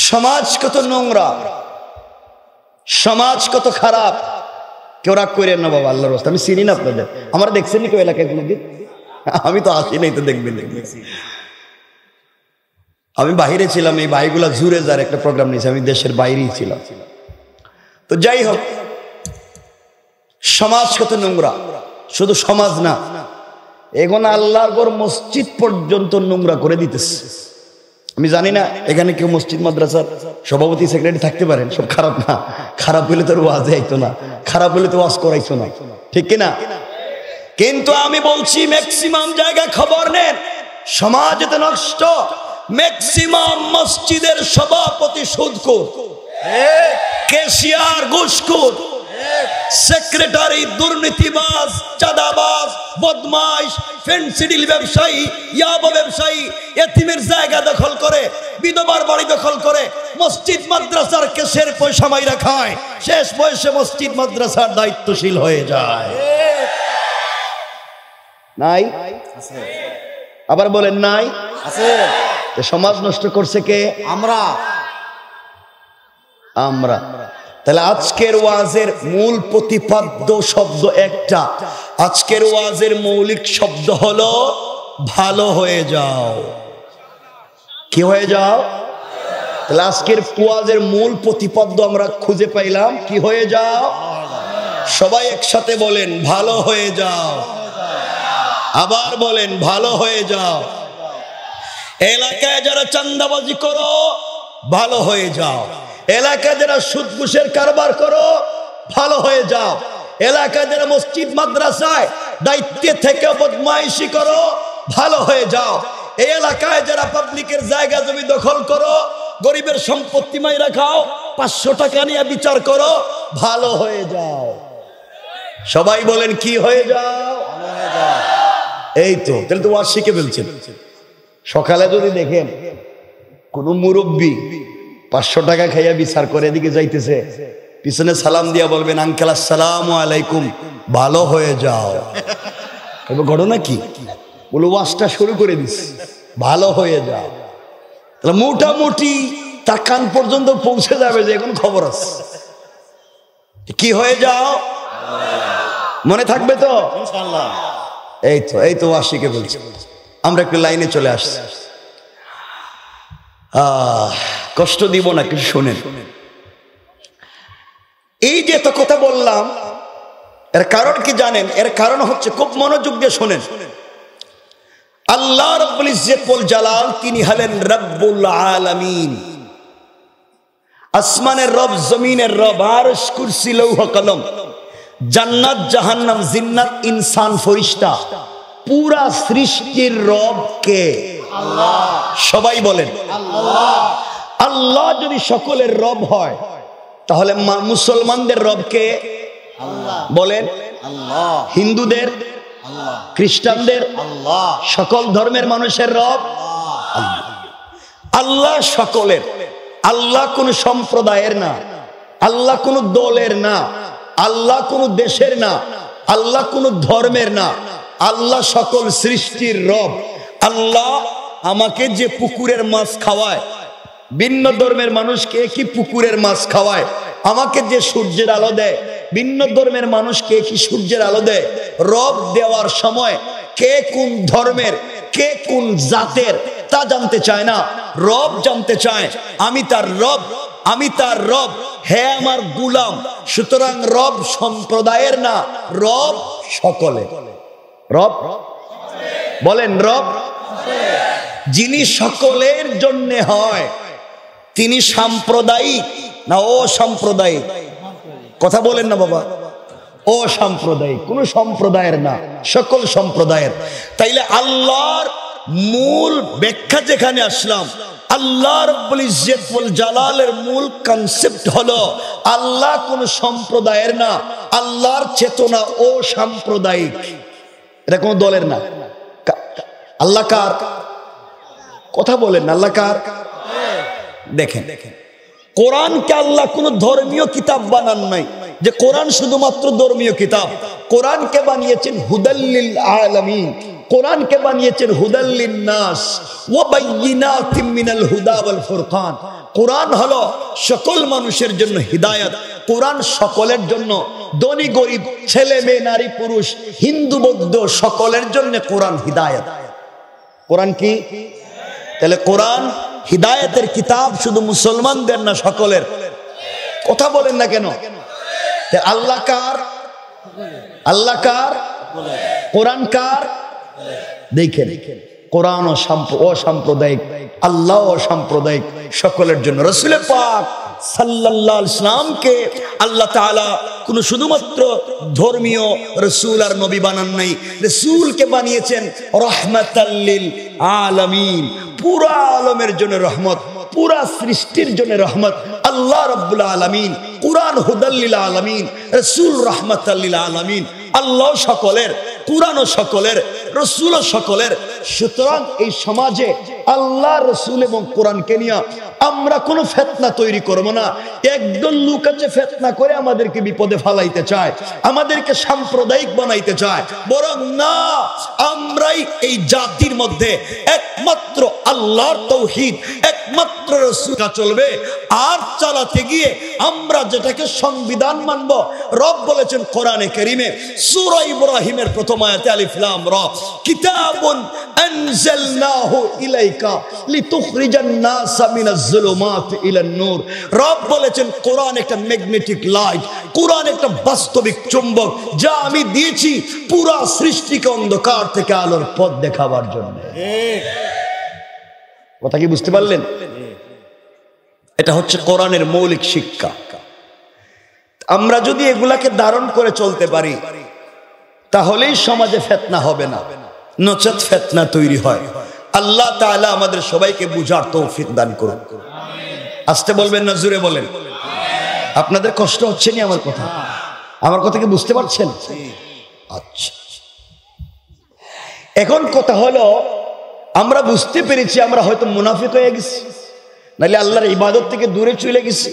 সমাজ কত নোংরা, সমাজ কত খারাপ। কেউ রাগ করেন না বাবা, আল্লাহর রাস্তা। আমি চিনি না আপনাদের, আমরা দেখছেন কেউ এলাকায় কোনোদিন? আমি তো আসি নাই, তো দেখবেন। আমি বাইরে ছিলাম, এই ভাইগুলা জুড়ে যার একটা প্রোগ্রাম নিয়েছে, আমি দেশের বাইরেই ছিলাম। তো যাই হোক, সমাজ কত নোংরা। শুধু সমাজ না, এখন আল্লাহর ঘর মসজিদ পর্যন্ত নোংরা করে দিতেছে। আমি জানি না এখানে কেউ মসজিদ মাদ্রাসার সভাপতি সেক্রেটারি থাকতে পারেন, সব খারাপ না। খারাপ হলে তো ওয়াজে আইতো না, খারাপ হলে তো ওয়াজ করাইতো না, ঠিক কিনা? কিন্তু আমি বলছি, ম্যাক্সিমাম জায়গায় খবর নেন, সমাজ এত নষ্ট। ম্যাক্সিমাম মসজিদের সভাপতি সুদখোর, ক্যাশিয়ার ঘুষখোর, সেক্রেটারি দুর্নীতিবাজ, চাঁদাবাজ, বদমাইশ, ফেন্সিডিল ব্যবসায়ী, ইয়াবা ব্যবসায়ী, এতিমের জায়গা দখল করে, বিধবার বাড়ি দখল করে, মসজিদ মাদ্রাসার কেসের পয়সা মাইরা খায়, শেষ বয়সে মসজিদ মাদ্রাসার দায়িত্বশীল হয়ে যায়। নাই? আছে আবার বলেন নাই? আছে। এ সমাজ নষ্ট করছে কে? আমরা আমরা। তাহলে আজকের ওয়াজের মূল প্রতিপাদ্য শব্দ একটা। আজকের ওয়াজের মৌলিক শব্দ হলো ভালো হয়ে যাও। কি হয়ে যাও? তাহলে আজকের ওয়াজের মূল প্রতিপাদ্য আমরা খুঁজে পাইলাম, কি হয়ে যাও। সবাই একসাথে বলেন ভালো হয়ে যাও। আবার বলেন ভালো হয়ে যাও। এলাকায় যারা চাঁদাবাজি করো ভালো হয়ে যাও। এলাকায় যারা সুদ ঘুষের কারবার করো ভালো হয়ে যাও। এলাকায় যারা মসজিদ মাদ্রাসায় দায়িত্বে থেকে বদমাইশি করো ভালো হয়ে যাও। এই এলাকায় যারা পাবলিকের জায়গা জমি দখল করো, গরিবের সম্পত্তি মাইরা খাও, 500 টাকা নিয়ে বিচার করো, ভালো হয়ে যাও। সবাই বলেন কি হয়ে যাও। এই তো, তাহলে তো ওয়াজ শিখে ফেলছেন। সকালে যদি দেখেন কোন মুরব্বী 500 টাকা খাইয়া বিচার করে এদিকে যাইতেছে, পিছনে সালাম দিয়া বলবেন আঙ্কেল আসসালামু আলাইকুম, ভালো হয়ে যাও। এবার ঘটনা কি? বলে ওয়াজটা শুরু করে দিস, ভালো হয়ে যাও। তাহলে মোটামুটি তার কান পর্যন্ত পৌঁছে যাবে যে এখন খবর আছে। কি হয়ে যাও মনে থাকবে তো ইনশাআল্লাহ। এই তো ওয়াজ শিখে ফেলছি। আমরা একটু লাইনে চলে আসছি। কষ্ট দিব না, কিছু শোনেন। এই যে এত কথা বললাম, এর কারণ কি জানেন? এর কারণ হচ্ছে, খুব মনোযোগ দিয়ে শোনেন, আল্লাহ রাব্বুল ইজ্জত ওয়াল জালাল তিনি হলেন রব্বুল আলামিন। আসমানের রব, জমিনের রব, আরশ, কুরসি, লৌহ কলম, জান্নাত, জাহান্নাম, জিন্নাত, ইনসান, ফেরেশতা, পুরা সৃষ্টির রব কে? আল্লাহ। সবাই বলেন আল্লাহ। আল্লাহ যদি সকলের রব হয়, তাহলে মুসলমানদের রব কে? আল্লাহ। বলেন আল্লাহ। হিন্দুদের আল্লাহ, খ্রিস্টানদের আল্লাহ, সকল ধর্মের মানুষের রব আল্লাহ। আল্লাহ সকলের। আল্লাহ কোন সম্প্রদায়ের না, আল্লাহ কোন দলের না, আল্লাহ কোন দেশের না, আল্লাহ কোন ধর্মের না, আল্লাহ সকল সৃষ্টির রব। আল্লাহ আমাকে যে পুকুরের মাছ খাওয়ায়, ভিন্ন ধর্মের মানুষকে কি পুকুরের মাছ খাওয়ায়, আমাকে যে সূর্যের আলো দেয়, ভিন্ন ধর্মের মানুষকে কি সূর্যের আলো দেয়। রব দেওয়ার সময় কে কোন ধর্মের, কে কোন জাতের তা জানতে চায় না, রব জানতে চায়। আমি তার রব, আমি তার রব, হে আমার গোলাম। সুতরাং রব সম্প্রদায়ের না, রব সকলে। রব বলেন রব। যিনি সকলের জন্য হয় তিনি সাম্প্রদায়িক না অসাম্প্রদায়িক? কথা বলেন না বাবা। অসাম্প্রদায়িক, কোন সম্প্রদায়ের না, সকল সম্প্রদায়ের। তাইলে আল্লাহর মূল ব্যাখ্যা যেখানে আসলাম, আল্লাহ রাব্বুল ইজ্জত ওয়াল জালালের মূল কনসেপ্ট হলো আল্লাহ কোন সম্প্রদায়ের না, আল্লাহর চেতনা অসাম্প্রদায়িক। এটা কোন দলের না। আল্লাহ কার? কথা বলেন না, আল্লাহ কার? দেখেন, কোরআনকে আল্লাহ কোন ধর্মীয় কিতাব বানান নাই যে কোরআন শুধুমাত্র ধর্মীয় কিতাব। কোরআনকে বানিয়েছেন হুদাল্লিল আলামিন, কোরআনকে বানিয়েছেন হুদাল্লিন নাস ওয়া বাইয়িনাতিম মিনাল হুদা ওয়াল ফুরকান। কোরআন হলো সকল মানুষের জন্য হিদায়াত। কোরআন সকলের জন্য, ধনী গরিব, ছেলে মেয়ে, নারী পুরুষ, হিন্দু বৌদ্ধ সকলের জন্য কোরআন হিদায়াত। কোরআন কি? তাহলে কোরআন হিদায়াতের কিতাব শুধু মুসলমানদের না, সকলের। কথা বলেন না কেন? আল্লাহ কার? আল্লাহ কার? কোরআন কার? দেখেন, কোরআন অসাম্প্রদায়িক, আল্লাহ অসাম্প্রদায়িক, সকলের জন্য। রাসূল পাক সাল্লাল্লাহু আলাইহি ওয়াসাল্লামকে আল্লাহ তাআলা কোন শুধুমাত্র ধর্মীয় রাসূল আর নবী বানান নাই, রাসূলকে বানিয়েছেন রাহমাতাল লিল আলামিন, পুরা আলমের জন্য রহমত, পুরা সৃষ্টির জন্য রহমত। আল্লাহ রাব্বুল আলামিন, কুরআন হুদাল লিল আলামিন, রাসূল রাহমাতাল লিল আলামিন। আল্লাহ সকলের, কুরআনও সকলের, রাসূলও সকলের। সুতরাং এই সমাজে আল্লাহ, রাসূল এবং কোরআনকে নিয়ে আমরা কোনো ফিতনা তৈরি করব না। একদল লোক আছে ফিতনা করে আমাদেরকে বিপদে ফেলাইতে চায়, আমাদেরকে সাম্প্রদায়িক বানাইতে চায়। বরং না, আমরাই এই জাতির মধ্যে একমাত্র আল্লাহর তাওহীদ, একমাত্র রাসূল চলবে। আর চালাতে গিয়ে আমরা যেটাকে সংবিধান মানব, রব বলেছেন কোরআনে কারীমে সূরা ইব্রাহিমের প্রথম আয়াতে আলিফ লাম রা, কিতাবুন আনজালনাহু ইলাইকা লিতুখরিজান নাসা মিনাজ যুলুমাতি ইলান নূর। রব বলেছেন কোরআন একটা ম্যাগনেটিক লাইট, কোরআন একটা বাস্তবিক চুম্বক, যা আমি দিয়েছি পুরো সৃষ্টিকে অন্ধকার থেকে আলোর পথ দেখাবার জন্য। কথা কি বুঝতে পারলেন? এটা হচ্ছে কোরআনের মৌলিক শিক্ষা। আমরা যদি এগুলাকে ধারণ করে চলতে পারি তাহলেই সমাজে ফিতনা হবে না, নচেত ফিতনা তৈরি হয়। আল্লাহ তাআলা আমাদের সবাইকে বুঝার তৌফিক দান করুন। আস্তে বলবেন না জোরে বলেন? আপনাদের কষ্ট হচ্ছে না আমার কথা? আমার কথা কি বুঝতে পারছেন? আচ্ছা, এখন কথা হলো, আমরা বুঝতে পেরেছি আমরা হয়তো মুনাফিক হয়ে গেছি, নাহলে আল্লাহর ইবাদত থেকে দূরে চলে গেছি।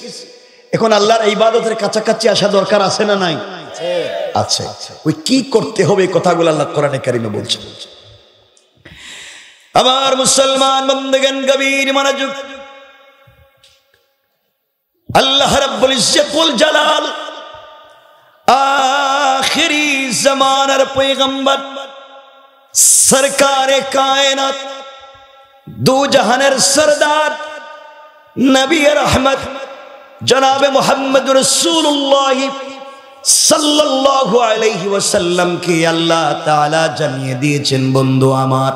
এখন আল্লাহর ইবাদতের কাছাকাছি আসা দরকার আছে না নাই? আছে। ওই কি করতে হবে এই কথাগুলো আল্লাহ কোরআনে কারীমে বলছেন। আমার মুসলমান বন্ধুগণ, গভীর মনোযোগ। আল্লাহ রাব্বুল ইজ্জতুল জালাল আখিরি জামানার পয়গম্বর সরকারে কায়নাত, দু জাহানের সরদার নবী রহমত জনাবে মুহাম্মদ রাসূলুল্লাহ সাল্লাল্লাহু আলাইহি ওয়াসাল্লাম কে আল্লাহ তাআলা জানিয়ে দিয়েছেন, বন্ধু আমার,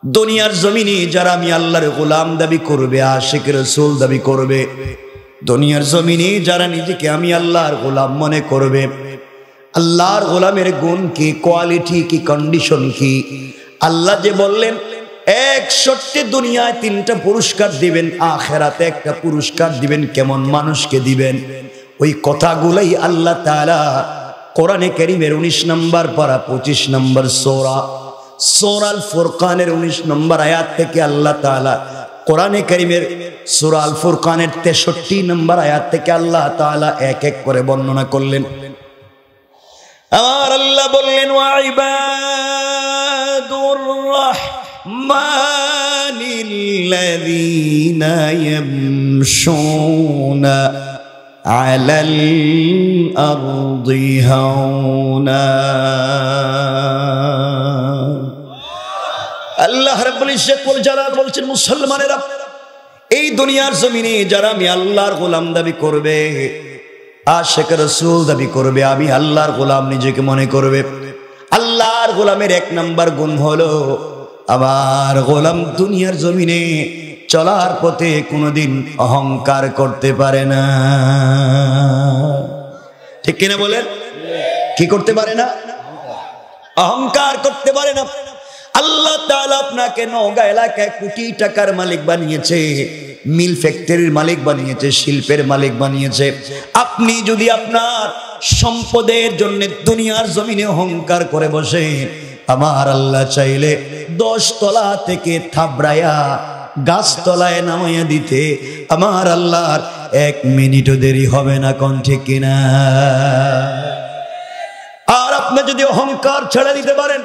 দুনিয়ার জমিনে যারা আমি আল্লাহর গোলাম দাবি করবে, আশিক রাসূল দাবি করবে, দুনিয়ার জমিনে যারা নিজেকে আমি আল্লাহর গোলাম মনে করবে, আল্লাহর গোলামের গুণ কি, কোয়ালিটি কি, কন্ডিশন কি? আল্লাহ যে বললেন 61 দুনিয়ায় 3টা পুরস্কার দিবেন, আখিরাতে একটা পুরস্কার দিবেন, কেমন মানুষকে দিবেন? ওই কথাগুলাই আল্লাহ তাআলা কোরআনে কারীমের 19 নম্বর পারা 25 নম্বর সূরা আল ফুরকানের 19 নম্বর আয়াত থেকে আল্লাহ তাআলা কোরআনে কারীমের সূরা আল ফুরকানের 63 নম্বর আয়াত থেকে আল্লাহ তাআলা এক এক করে বর্ণনা করলেন। আমার আল্লাহ বললেন, ওয়া ইবাদুর রাহমানিল্লাযীনা ইয়ামশুনা আলাল আরদি হাওনা। আল্লাহ রাব্বুল ইজ্জতুল জালাল বলছেন, মুসলমানেরা, এই দুনিয়ার জমিনে যারা আমি আল্লাহর গোলাম দাবি করবে, আশিক রাসূল দাবি করবে, আমি আল্লাহর গোলাম নিজেকে মনে করবে, আল্লাহর গোলামের 1 নাম্বার গুণ হলো আমার গোলাম দুনিয়ার জমিনে চলার পথে কোনোদিন অহংকার করতে পারে না। ঠিক কিনা বলেন? কি করতে পারে না? অহংকার করতে পারে না। আল্লাহ তাআলা আপনাকে নওগাঁ এলাকায় কোটি টাকার মালিক বানিয়েছে, মিল ফ্যাক্টরির মালিক বানিয়েছে, শিল্পের মালিক বানিয়েছে। আপনি যদি আপনার সম্পদের জন্য দুনিয়ার জমিনে অহংকার করে বসে, আমার আল্লাহ চাইলে 10 তলা থেকে থাবড়ায়া গাছতলায় নামাইয়া দিতে আমার আল্লাহর 1 মিনিটও দেরি হবে না। কোন ঠিক কিনা? আর আপনি যদি অহংকার ছেড়ে দিতে পারেন,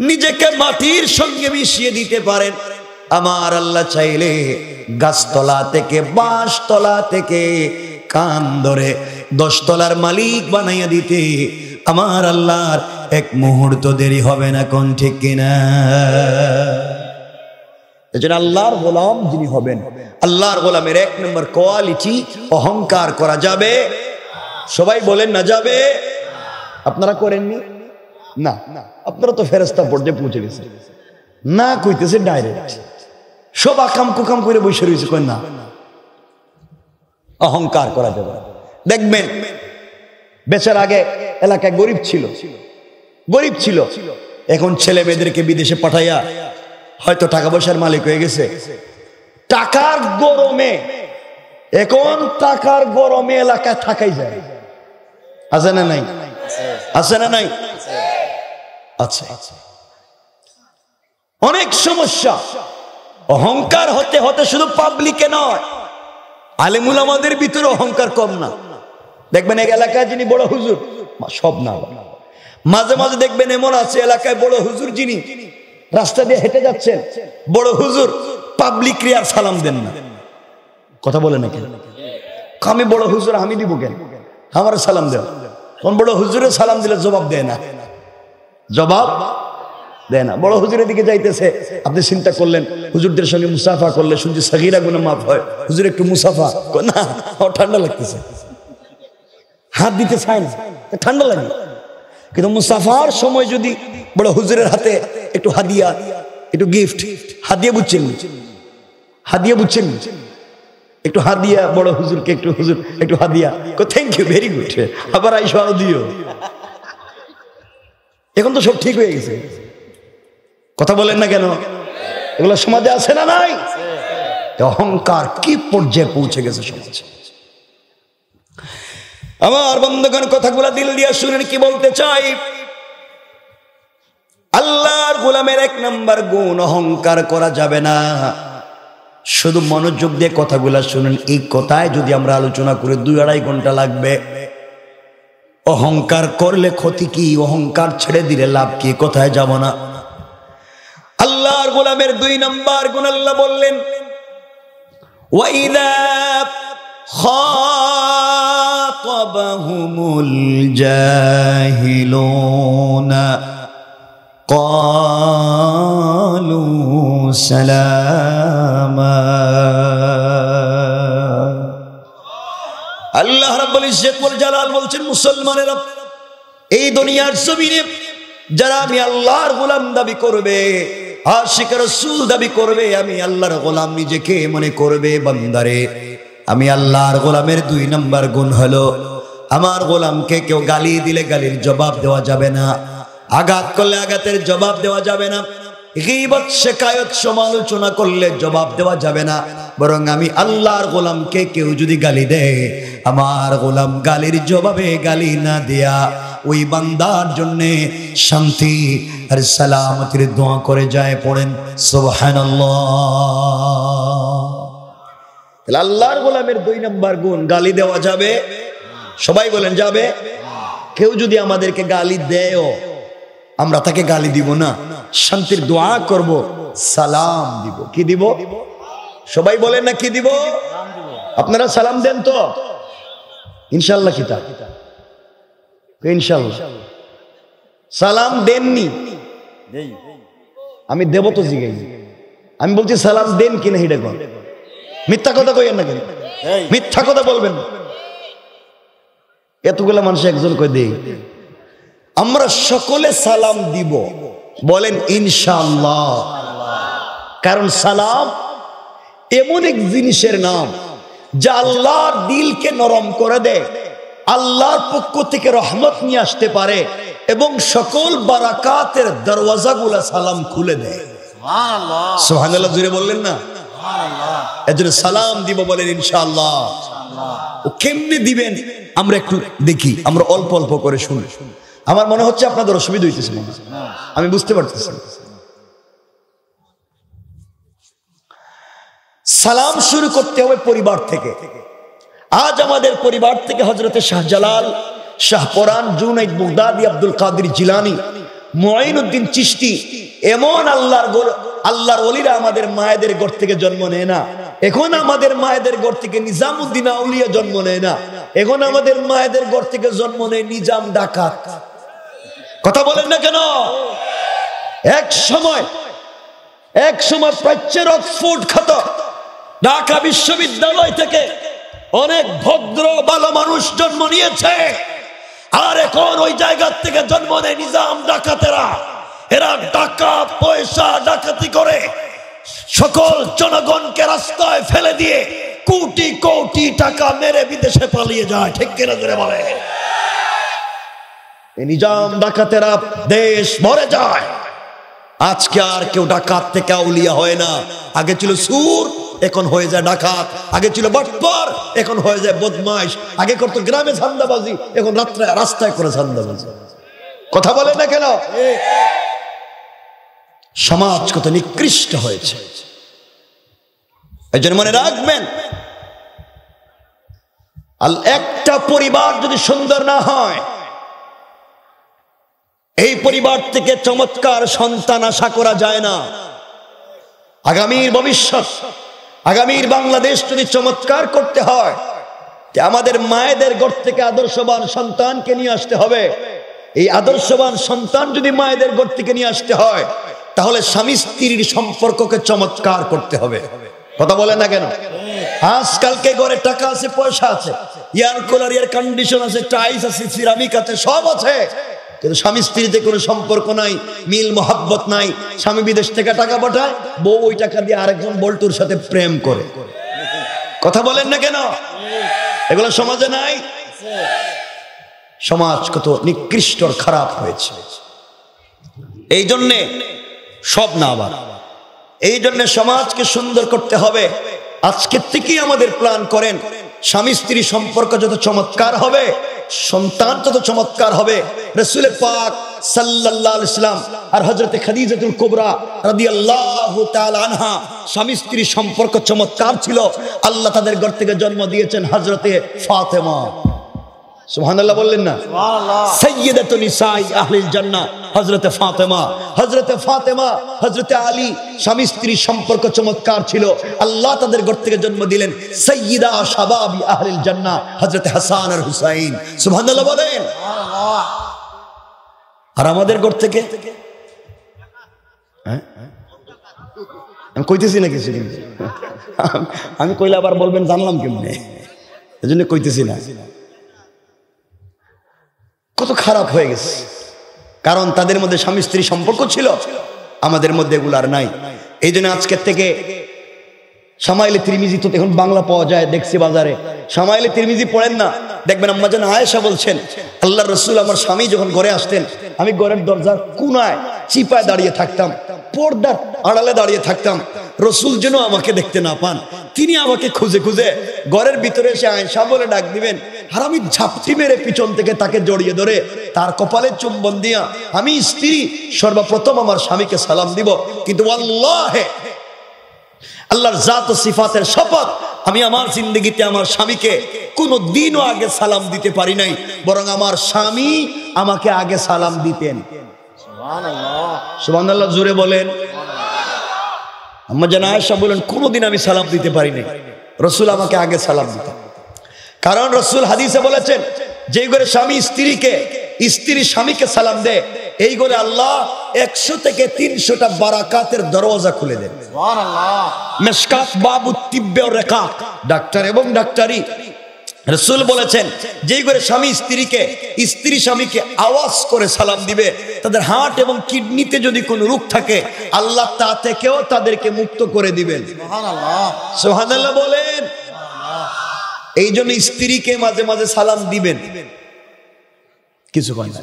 নিজেকে মাটির সঙ্গে মিশিয়ে দিতে পারেন, আমার আল্লাহ চাইলে গাছতলা থেকে, বাঁশতলা থেকে কান ধরে 10 তলার মালিক বানাইয়া দিতে আমার আল্লাহর 1 মুহূর্ত দেরি হবে না। কোন ঠিক কিনা? এজন্য আল্লাহর গোলাম যিনি হবেন, আল্লাহর গোলামের 1 নম্বর কোয়ালিটি, অহংকার করা যাবে। সবাই বলেন না যাবে। আপনারা করেননি না? আপনারা তো ফেরেশতা পর্যায়ে পৌঁছে গেছে না, কইতেছে ডাইরেক্ট সব আকাম কুকাম করে বসে রয়েছে। কই না, অহংকার করা যাবে। দেখবেন বেচার আগে এলাকায় গরিব ছিল, এখন ছেলে মেয়েদেরকে বিদেশে পাঠাইয়া হয়তো টাকা পয়সার মালিক হয়ে গেছে। টাকার গরমে, এখন টাকার গরমে এলাকায় থাকাই যায়। আছে না নাই? আছে না নাই? আচ্ছা, অনেক সমস্যা। অহংকার হতে হতে শুধু পাবলিকে নয়, আলেমুল আমাদের ভিতরে অহংকার কম না। দেখবেন এক এলাকায় যিনি বড় হুজুর, সব না, মাঝে মাঝে দেখবেন এমন আছে এলাকায় বড় হুজুর যিনি রাস্তা দিয়ে হেঁটে যাচ্ছেন, বড় হুজুর পাবলিক আর সালাম দেন না। কথা বলে নাকি? আমি বড় হুজুর, আমি দিব কেন? আমার সালাম দেন। কোন বড় হুজুরে সালাম দিলে জবাব দেয় না, জবাব দেয় না। বড় হুজুরের দিকে যাইতেছে, আপনি চিন্তা করলেন হুজুরদের সঙ্গে মুসাফা করলে শুনছি সাগীরা গুনাহ মাফ হয়, হুজুর একটু মুসাফা না, ঠান্ডা লাগতেছে, হাত দিতে চায় না, ঠান্ডা লাগে। কিন্তু মুসাফার সময় যদি বড় হুজুরের হাতে একটু হাদিয়া, একটু গিফট, হাদিয়া বুঝছেন, হাদিয়া বুঝছেন, একটু হাদিয়া বড় হুজুরকে একটু, হুজুর একটু হাদিয়া, থ্যাংক ইউ, ভেরি গুড, আবার আইসো আরো দিও। এখন তো সব ঠিক হয়ে গেছে, কথা বলেন না কেন? এগুলো সমাজে আছে না নাই? অহংকার কি পর্যায়ে পৌঁছে গেছে সমাজে। আমার বন্ধুগণ কথাগুলো দিল দিয়া শুনেন কি বলতে চাই। আল্লাহর গোলামের 1 নাম্বার গুণ, অহংকার করা যাবে না। শুধু মনোযোগ দিয়ে কথাগুলা শুনেন, এই কথায় যদি আমরা আলোচনা করি 2-2.5 ঘন্টা লাগবে। অহংকার করলে ক্ষতি কি? অহংকার ছেড়ে দিলে লাভ কি? কোথায় যাব না। আল্লাহর গোলামের 2 নাম্বার গুণ আল্লাহ বললেন, ওয়াইদা খাতাবাহুমুল জাহিলুনা ক্বালু সালামা। আল্লাহ রাব্বুল ইজ্জত ওয়াল জালাল বলছেন, মুসলমানেরা এই দুনিয়ার জমিনে যারা আমি আল্লাহর গোলাম দাবি করবে, আশিক রাসূল দাবি করবে, আমি আল্লাহর গোলাম নিজেকে মনে করবে, বান্দারে আমি আল্লাহর গোলামের 2 নাম্বার গুণ হলো, আমার গোলামকে কেউ গালি দিলে গালির জবাব দেওয়া যাবে না, আঘাত করলে আঘাতের জবাব দেওয়া যাবে না, গীবত শিকায়ত সমালোচনা করলে জবাব দেওয়া যাবে না। বরং আমি আল্লাহর গোলামকে কেউ যদি গালি দেয়, আমার গোলাম গালির জবাবে গালি না দেয়া ওই বান্দার জন্য শান্তি আর সালামতের দোয়া করে যায়। পড়েন সুবহানাল্লাহ। আল্লাহর গোলামের 2 নাম্বার গুণ, গালি দেওয়া যাবে। সবাই বলেন যাবে। কেউ যদি আমাদেরকে গালি দেয়ও, আমরা তাকে গালি দিব না, শান্তির দোয়া করব, সালাম দিব। কি দিব? সবাই বলেন না কি দিব? আপনারা সালাম দেন তো ইনশাআল্লাহ? কিতা ইনশাআল্লাহ সালাম দেননি? আমি দেব তো জিগাই, আমি বলছি সালাম দেন কিনা হিডে কোন? মিথ্যা কথা কইেন না কেন? মিথ্যা কথা বলবেন না। এতগুলা মানুষ একজন কই দেই, আমরা সকলে সালাম দিব। বলেন ইনশাআল্লাহ। কারণ সালাম এমন এক জিনিসের নাম যা আল্লাহর দিলকে নরম করে দেয়, আল্লাহর পক্ষ থেকে রহমত নিয়ে আসতে পারে এবং সকল বারাকাতের দরওয়াজাগুলা সালাম খুলে দেয়। সুবহানাল্লাহ, সুবহানাল্লাহ জোরে বললেন না? সুবহানাল্লাহ। এজন্য সালাম দিব, বলেন ইনশাআল্লাহ। ও কেমনে দিবেন আমরা একটু দেখি, আমরা অল্প অল্প করে শুনি। আমার মনে হচ্ছে আপনাদের অসুবিধা হইতেছে, আমি বুঝতে পারতেছি। সালাম শুরু করতে হবে পরিবার থেকে। আজ আমাদের পরিবার থেকে হযরতে শাহজালাল, শাহপরান, জুনাইদ বাগদাদি, আব্দুল কাদের জিলানী, মুঈনুদ্দিন চিশতি, এমন আল্লাহর ওলিরা আমাদের মায়েদের ঘর থেকে জন্ম নেয় না। এখন আমাদের মায়েদের ঘর থেকে নিজামউদ্দিন আউলিয়া জন্ম নেয় না। এখন আমাদের মায়েদের ঘর থেকে জন্ম নেয় নিজাম ডাকাত। কথা বলেন না কেন? এক সময় প্রাচ্যের অক্সফোর্ড খ্যাত ঢাকা বিশ্ববিদ্যালয় থেকে অনেক ভদ্র ভালো মানুষ জন্ম নিয়েছে, আর এখন ওই জায়গা থেকে জন্ম নেয় নিজাম ডাকাতেরা। এরা টাকা পয়সা ডাকাতি করে সকল জনগণকে রাস্তায় ফেলে দিয়ে কোটি কোটি টাকা মেরে বিদেশে পালিয়ে যায়। ঠিক কিনা জোরে বলে? নিজাম ডাকাতেরা দেশ ভরে যায়। আজকে আর কেউ ডাকাত থেকে আউলিয়া হয় না। আগে ছিল সুর, এখন হয়ে যায় ডাকাত। আগে ছিল বাটপার, এখন হয়ে যায় বদমাইশ। আগে করতো গ্রামে ধান্দাবাজি, এখন রাস্তায় করে ধান্দাবাজি। কথা বলে না কেন? সমাজ কত নিকৃষ্ট হয়েছে। এই জন্য মনে রাখবেন, একটা পরিবার যদি সুন্দর না হয়, এই পরিবার থেকে চমৎকার সন্তান আশা করা যায় না। আগামীর ভবিষ্যৎ, আগামীর বাংলাদেশ যদি চমৎকার করতে হয়, আমাদের মায়েদের ঘর থেকে আদর্শবান সন্তানকে নিয়ে আসতে হবে। এই আদর্শবান সন্তান যদি মায়েদের ঘর থেকে নিয়ে আসতে হয়, তাহলে স্বামী স্ত্রীর সম্পর্ককে চমৎকার করতে হবে। কথা বলেন না কেন? আজকালকে ঘরে টাকা আছে, পয়সা আছে, এয়ার কুলার, এয়ার কন্ডিশন আছে, টাইলস আছে, সিরামিক আছে, সব আছে, কিন্তু স্বামী স্ত্রীতে কোনো সম্পর্ক নাই, মিল মোহাব্বত নাই। স্বামী বিদেশ থেকে টাকা পাঠায়, বউ ওই টাকা দিয়ে আরেকজন বল্টুর সাথে প্রেম করে। কথা বলেন না কেন? এগুলো সমাজে নাই। সমাজ কত নিকৃষ্ট খারাপ হয়েছে। এই জন্যে সব না, আবার এই জন্য সমাজকে সুন্দর করতে হবে। আজকের থেকেই আমাদের প্ল্যান করেন, স্বামী স্ত্রী সম্পর্ক যত চমৎকার হবে, সন্তান তত চমৎকার হবে। রাসূল পাক সাল্লাল্লাহু আলাইহি ওয়াসাল্লাম আর হযরতে খাদিজাতুল কুবরা রাদিয়াল্লাহু তাআলা আনহা, স্বামী স্ত্রী সম্পর্ক চমৎকার ছিল। আল্লাহ তাদের ঘর থেকে জন্ম দিয়েছেন হযরতে ফাতেমা। সুবহানাল্লাহ বললেন না? সাইয়্যিদাতুন নিসাই আহলিল জান্নাহ হযরতে ফাতেমা। হযরতে ফাতেমা, হযরতে আলী, স্বামী স্ত্রীর সম্পর্ক চমৎকার ছিল। আল্লাহ তাদের ঘর থেকে জন্ম দিলেন সাইয়্যিদা শাবাবি আহলিল জান্নাহ হযরতে হাসান আর হুসাইন। সুবহানাল্লাহ বলেন। আর আমাদের ঘর থেকে আমি কইতেছি না কিছু, আমি কইলে আবার বলবেন জানলাম কেমনে, এজন্য কইতেছি না। কত খারাপ হয়ে গেছে, কারণ তাদের মধ্যে স্বামী স্ত্রী সম্পর্ক ছিল, আমাদের মধ্যে এগুলো আর নাই। এই জন্য আজকের থেকে শামাইলে তিরমিজি তো এখন বাংলা পাওয়া যায়, দেখছি বাজারে। শামাইলে তিরমিজি পড়েন না, দেখবেন আম্মা জান আয়েশা বলছেন, আল্লাহর রাসূল আমার স্বামী যখন ঘরে আসতেন, আমি ঘরের দরজার কোনায় চিপায় দাঁড়িয়ে থাকতাম, পর্দার আড়ালে দাঁড়িয়ে থাকতাম, রাসূল যেন আমাকে দেখতে না পান। তিনি আমাকে খুঁজে খুঁজে ঘরের ভিতরে এসে আয়েশা বলে ডাক দিবেন, আর আমি ঝাপটি মেরে পিছন থেকে তাকে জড়িয়ে ধরে তার কপালে চুম্বন দিয়া আমি স্ত্রী সর্বপ্রথম আমার স্বামীকে সালাম দিব। কিন্তু আল্লাহে, আল্লাহর জাত ও সিফাতের শপথ, আমি আমার জিন্দগিতে আমার স্বামীকে কোনো দিনও আগে সালাম দিতে পারি নাই, বরং আমার স্বামী আমাকে আগে সালাম দিতেন। সুবহানাল্লাহ, সুবহানাল্লাহ জোরে বলেন। আম্মা জান আয়েশা বলেন, কোনোদিন আমি সালাম দিতে পারি নাই, রাসূল আমাকে আগে সালাম দিতেন। কারণ রাসূল হাদিসে বলেছেন, যে ঘরে স্বামী স্ত্রীকে, স্ত্রী স্বামীকে সালাম দেয়, এই ঘরে আল্লাহ 100 থেকে 300টা বারাকাতের দরওয়াজা খুলে দেন। সুবহানাল্লাহ। মিশকাত বাবুত তিব্বে ওয়া রিকাক, ডাক্তার এবং ডাক্তারি। রাসূল বলেছেন, যেই ঘরে স্বামী স্ত্রীকে, স্ত্রী স্বামীকে আওয়াজ করে সালাম দিবে, তাদের হার্ট এবং কিডনিতে যদি কোনো রোগ থাকে, আল্লাহ তা থেকেও তাদেরকে মুক্ত করে দিবেন। সুবহানাল্লাহ, সুবহানাল্লাহ বলেন। এই জন্য স্ত্রীকে মাঝে মাঝে সালাম দিবেন, কিছু কয় না।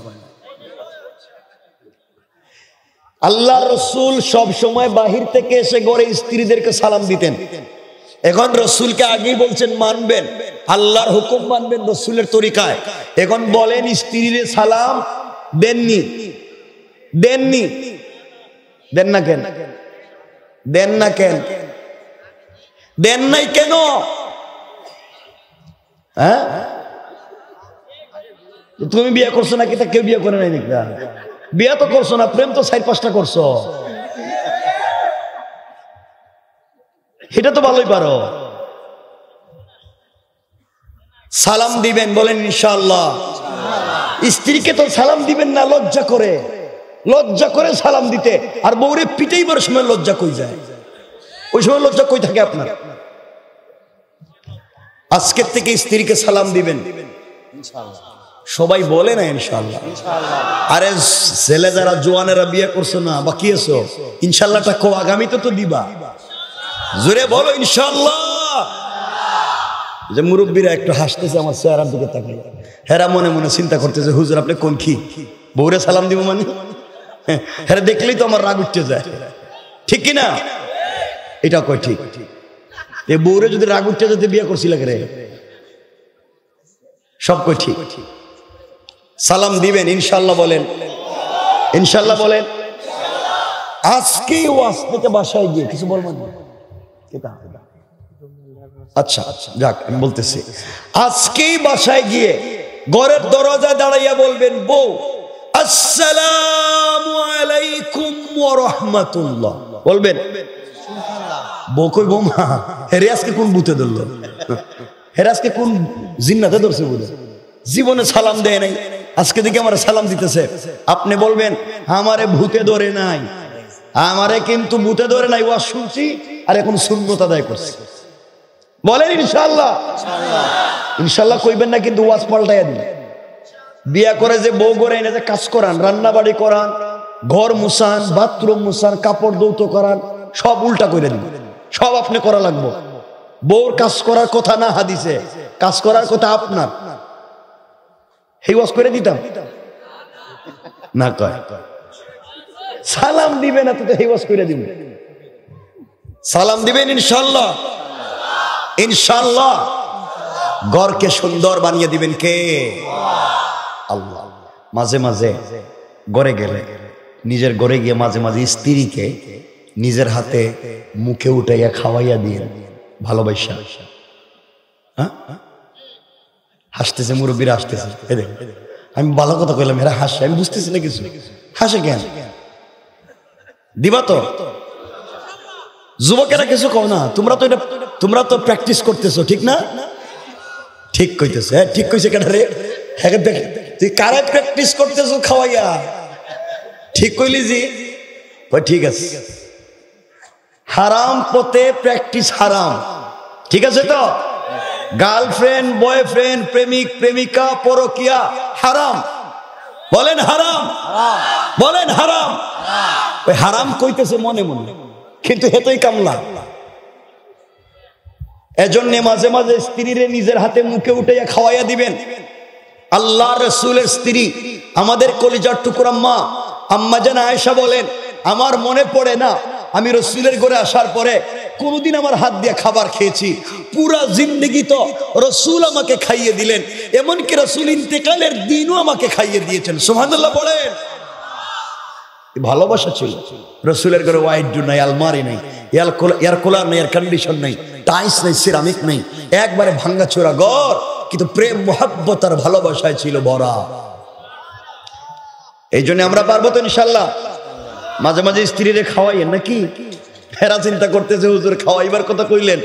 আল্লাহ রসুল সব সময় বাহির থেকে এসে ঘরে স্ত্রীদেরকে সালাম দিতেন। এখন রসুলকে আগেই বলছেন মানবেন, আল্লাহর হুকুম মানবেন রসুলের তরিকায়। এখন বলেন স্ত্রীর সালাম দেননি, দেননি, দেন না কেন? দেন না কেন? দেন নাই কেন? হ্যাঁ, তুমি বিয়ে করছো নাকি? তা কেউ বিয়ে করে নাই নাকি? বিয়ে তো করছো না, প্রেম তো 4-5টা করছো, এটা তো ভালোই পারো। সালাম দিবেন, বলেন ইনশাআল্লাহ। স্ত্রীকে তো সালাম দিবেন না লজ্জা করে, লজ্জা করে সালাম দিতে। আর বউরে পিটাইবার সময় লজ্জা কই যায়? ওই সময় লজ্জা কই থাকে আপনার? আজকের থেকে স্ত্রীকে সালাম দিবেন ইনশাআল্লাহ। সবাই বলে না ইনশাআল্লাহ? আরে ছেলে যারা জোয়ানেরা বিয়ে করছো না, বাকি আছো, ইনশাআল্লাহটা কো আগামীতে তো দিবা। জোরে বলো ইনশাআল্লাহ। যে মুরব্বীরা একটু হাসতেছে আমার চেহারার দিকে তাকিয়ে, হেরা মনে মনে চিন্তা করতেছে, হুজুর আপনি কোন কি বউরে সালাম দিব মানে? হেরা দেখলেই তো আমার রাগ উঠতে যায়, ঠিক কিনা? এটা কয় ঠিক। এই বউরে যদি রাগ উঠতে যেতে বিয়ে করছিল রে, সব কয় ঠিক। সালাম দিবেন ইনশাআল্লাহ বলেন, ইনশাআল্লাহ বলেন। আজকেই ওয়াজ থেকে বাসায় গিয়ে কিছু বলবেন, আচ্ছা যাক, আমি বলতেছি আজকেই বাসায় গিয়ে ঘরের দরজায় দাঁড়াইয়া বলবেন, বউ আসসালামু আলাইকুম ওয়া রাহমাতুল্লাহ বলবেন। বউ কই, বৌমা হেরে আজকে কোন ভূতে ধরলো, হেরে আজকে কোন জিন্নাতে ধরছে, বলে জীবনে সালাম দেয় নাই, আজকে দেখে আমার সালাম দিতেছে। আপনি বলবেন, আমারে ভূতে ধরে নাই, আমারে কিন্তু ভূতে ধরে নাই, ওয়াজ শুনছি আর এখন সুন্নত আদায় করছি। বলেন ইনশাআল্লাহ। ইনশাআল্লাহ কইবেন না কিন্তু ওয়াজ পাল্টাইয়া দিন। বিয়া করে যে বউ গড়ে এনে যে কাজ করান, রান্না বাড়ি করান, ঘর মুছান, বাথরুম মুছান, কাপড় দৌত করান, সব উল্টা করে দিন, সব আপনি করা লাগবে। বউর কাজ করার কথা না হাদিসে, কাজ করার কথা আপনার। এই ওয়াজ করে দিতাম না, কয় সালাম দিবেন না তো এই ওয়াজ করে দিবেন। সালাম দিবেন ইনশাআল্লাহ। ইনশাআল্লাহ ঘরকে সুন্দর বানিয়ে দিবেন কে? আল্লাহ। মাঝে মাঝে ঘরে গেলে, নিজের ঘরে গিয়ে মাঝে মাঝে স্ত্রীকে নিজের হাতে মুখে উঠাইয়া খাওয়াইয়া দিয়ে ভালোবাসা। হাসতেছে মুরব্বীরা, হাসতেছে। আমি ভালো কথা কইলাম, এরা হাসে, আমি বুঝতেছি না কিছু, হাসে কেন? দিবা তো? যুবকেরা কিছু কও না, তোমরা তো প্র্যাকটিস করতেছো, ঠিক না? ঠিক কইতেছে, ঠিক কইছে কেন রে? তুই কারা প্র্যাকটিস করতেছো খাওয়াইয়া? ঠিক কইলি জি? ঠিক আছে। হারাম পথে প্র্যাকটিস হারাম, ঠিক আছে তো? গার্লফ্রেন্ড, বয়ফ্রেন্ড, প্রেমিক প্রেমিকা, পরকিয়া হারাম। বলেন হারাম, বলেন হারাম। ওই হারাম কইতেছে মনে মনে, কিন্তু হেতই কামলা। এজন্য মাঝে মাঝে স্ত্রীরে নিজের হাতে মুখে উঠাইয়া খাওয়াইয়া দিবেন। আল্লাহ রাসূলের স্ত্রী, আমাদের কলিজার টুকরা মা আম্মা জান আয়েশা বলেন, আমার মনে পড়ে না আমি রাসূলের ঘরে আসার পরে কোনদিন আমার হাত দিয়ে খাবার খেয়েছি। পুরা জিন্দেগি তো রাসূল আমাকে খাইয়ে দিলেন, এমনকি রাসূল ইন্তেকালের দিনও আমাকে খাইয়ে দিয়েছেন। সুবহানাল্লাহ বলেন। ভালোবাসা ছিল। রাসূলের ঘরে ওয়াইড নাই, আলমারি নাই, এয়ার কুলার নাই, এয়ার কন্ডিশন নাই, টাইলস নাই, সিরামিক নাই, একবারে ভাঙ্গাচোরা ঘর, কিন্তু প্রেম মোহাব্বত আর ভালোবাসায় ছিল ভরা। এই জন্য আমরা পারবো তো ইনশাআল্লাহ। মাঝে মাঝে স্ত্রীরে খাওয়াইয়েন নাকি? হেরা চিন্তা করতেছে হুজুর খাওয়াইবার কথা কইলেন,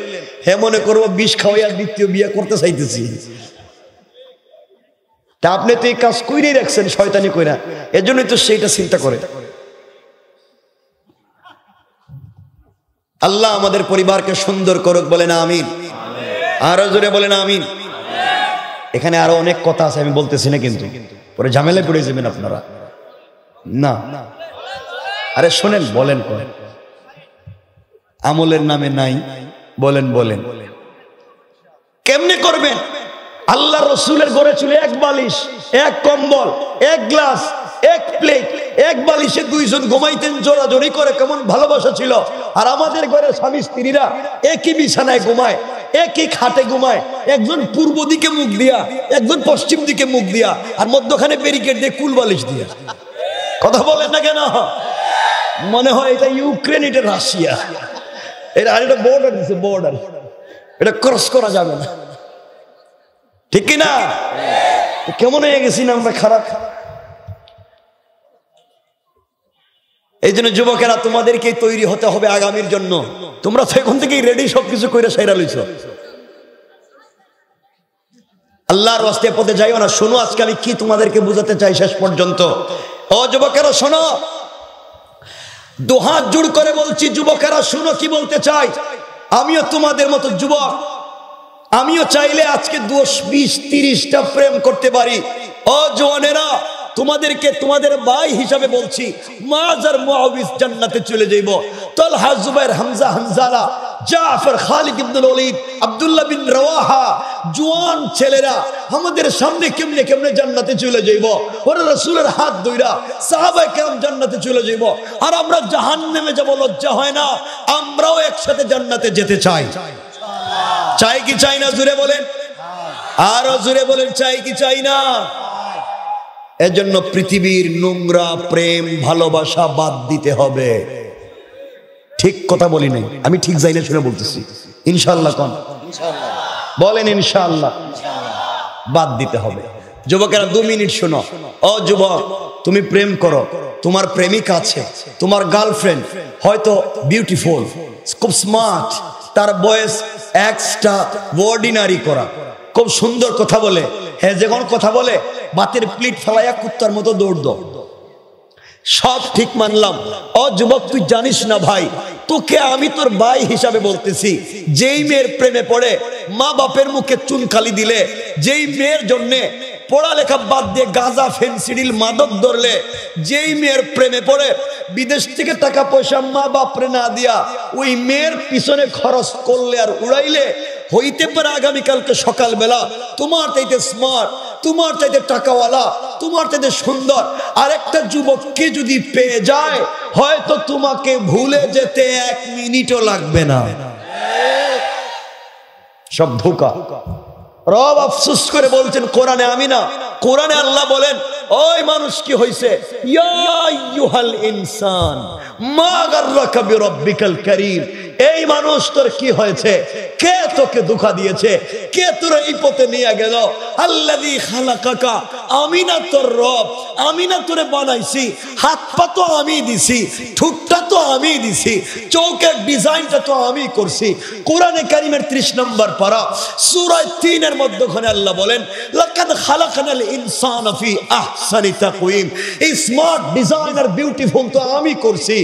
হে মনে করবো 20 খাওয়াইয়া দ্বিতীয় বিয়ে করতে চাইতেছি। তা আপনি তো এই কাজ কইরেই রাখছেন শয়তানি কইরা, এজন্যই তো সেইটা চিন্তা করে। আল্লাহ আমাদের পরিবারকে সুন্দর করুক, বলেন আমিন। আরো জোরে বলেন আমিন। এখানে আরো অনেক কথা আছে, আমি বলতেছি না, কিন্তু পরে ঝামেলায় পড়ে যাবেন আপনারা। না আরে শোনেন, বলেন করেন, আমলের নামে নাই, বলেন বলেন কেমনে করবেন? আল্লাহ রসুলের ঘরে ছিল এক বালিশ, এক কম্বল, এক গ্লাস, এক প্লেট, এক বালিশে 2 জন ঘুমাইতেন জোরাজোরি করে, কেমন ভালোবাসা ছিল। আর আমাদের ঘরে স্বামী স্ত্রীরা একই বিছানায় ঘুমায়, একই খাটে ঘুমায়, একজন পূর্ব দিকে মুখ দিয়া, একজন পশ্চিম দিকে মুখ দিয়া, আর মধ্যখানে ব্যারিকেড দিয়ে কুল বালিশ দিয়া। কথা বলেন না কেন? মনে হয় এটা ইউক্রেন, এটা রাশিয়া, এটা আর এটা বর্ডার দিচ্ছে, বর্ডার, এটা ক্রস করা যাবে না, ঠিক কিনা? কেমন হয়ে গেছি না আমরা, খারাপ। এই জন্য যুবকেরা তোমাদেরকে তৈরি হতে হবে আগামীর জন্য। তোমরা তো এখন থেকেই রেডি, সবকিছু কইরা সাইরা লইছো। আল্লাহর ওয়াস্তে পথে যাইও না। শোনো আজকে আমি কি তোমাদেরকে বুঝাতে চাই শেষ পর্যন্ত। ও যুবকেরা শোনো, দুহাত জোড় করে বলছি, যুবকেরা শোনো কি বলতে চাই। আমিও তোমাদের মতো যুবক, আমিও চাইলে আজকে 10, 20, 30টা প্রেম করতে পারি। ও জওয়ানেরা, তোমাদেরকে তোমাদের ভাই হিসাবে বলছি, মুআজ আর মুআউইজ জান্নাতে চলে যাইব। তালহা, জুবাইর, হামজা, হানজালা, জাফর, খালিদ ইবনে ওলীদ, আব্দুল্লাহ বিন রাওয়াহা, জওয়ান ছেলেরা আমাদের সামনে কেমনে কেমনে জান্নাতে চলে যাইব। ওরা রাসূলের হাত ধইরা সাহাবায়ে কেরাম জান্নাতে চলে যাইব, আর আমরা জাহান্নামে যাব। লজ্জা হয় না? আমরাও একসাথে জান্নাতে যেতে চাই। চাই কি চাই না? জোরে বলেন, আরো জোরে বলেন, চাই কি চাই না? এজন্য পৃথিবীর নোংরা প্রেম ভালোবাসা বাদ দিতে হবে। ঠিক কথা বলি নাই, আমি ঠিক যাইলে শুনে বলতেছি ইনশাআল্লাহ। কোন ইনশাআল্লাহ। বলেন ইনশাআল্লাহ। বাদ দিতে হবে। যুবকেরা 2 মিনিট শোনো। ও যুবক, তুমি প্রেম করো, তোমার প্রেমিকা আছে, তোমার গার্লফ্রেন্ড হয়তো বিউটিফুল, খুব স্মার্ট, তার বয়স এক্সট্রা অর্ডিনারি করা, খুব সুন্দর কথা বলে, হ্যাঁ যখন কথা বলে বাতের প্লেট ফেলাইয়া কুত্তার মতো দৌড় দাও। সব ঠিক মানলাম। ও যুবক, তুই জানিস না ভাই, তোকে আমি তোর ভাই হিসাবে বলতেছি, যেই মেয়ের প্রেমে পড়ে মা বাপের মুখে চুনকালি দিলে, যেই মেয়ের জন্যে পড়ালেখা বাদ দিয়ে গাঁজা ফেন্সিডিল মাদক ধরলে, যেই মেয়ের প্রেমে পড়ে বিদেশ থেকে টাকা পয়সা মা বাপরে না দিয়া ওই মেয়ের পিছনে খরচ করলে আর উড়াইলে, হইতে পারে আগামীকালকে সকালবেলা তোমার চাইতে স্মার্ট, তোমার চাইতে টাকাওয়ালা, তোমার চাইতে সুন্দর আরেকটা যুবককে যদি পেয়ে যায়, হয়তো তোমাকে ভুলে যেতে 1 মিনিটও লাগবে না। সব ধোঁকা। রব আফসোস করে বলছেন কোরআনে, আমি না, কোরআনে আল্লাহ বলেন, ওই মানুষ কি হইছে, ইয়া আইয়ুহাল ইনসান মা গাররাকা বিরাব্বিকাল কারীম, এই মানুষ তোর কি হয়েছে, কে তোকে ধোঁকা দিয়েছে, কে তোর এই পথে নিয়ে গেল, আল্লাযী খালাকাকা, আমি না তোর রব, আমি না তোরে বানাইছি, হাত পা তো আমি দিছি, ঠোঁটটা তো আমি দিছি, চোখের ডিজাইনটা তো আমি করছি। কোরআনে কারীমের 30 নম্বর পারা সূরা 3 এর মধ্যখানে আল্লাহ বলেন, লাকাদ খালাকনাল ইনসানা ফি আহসানি তাকওয়িম, এই স্মার্ট ডিজাইনার বিউটিফুল তো আমি করছি।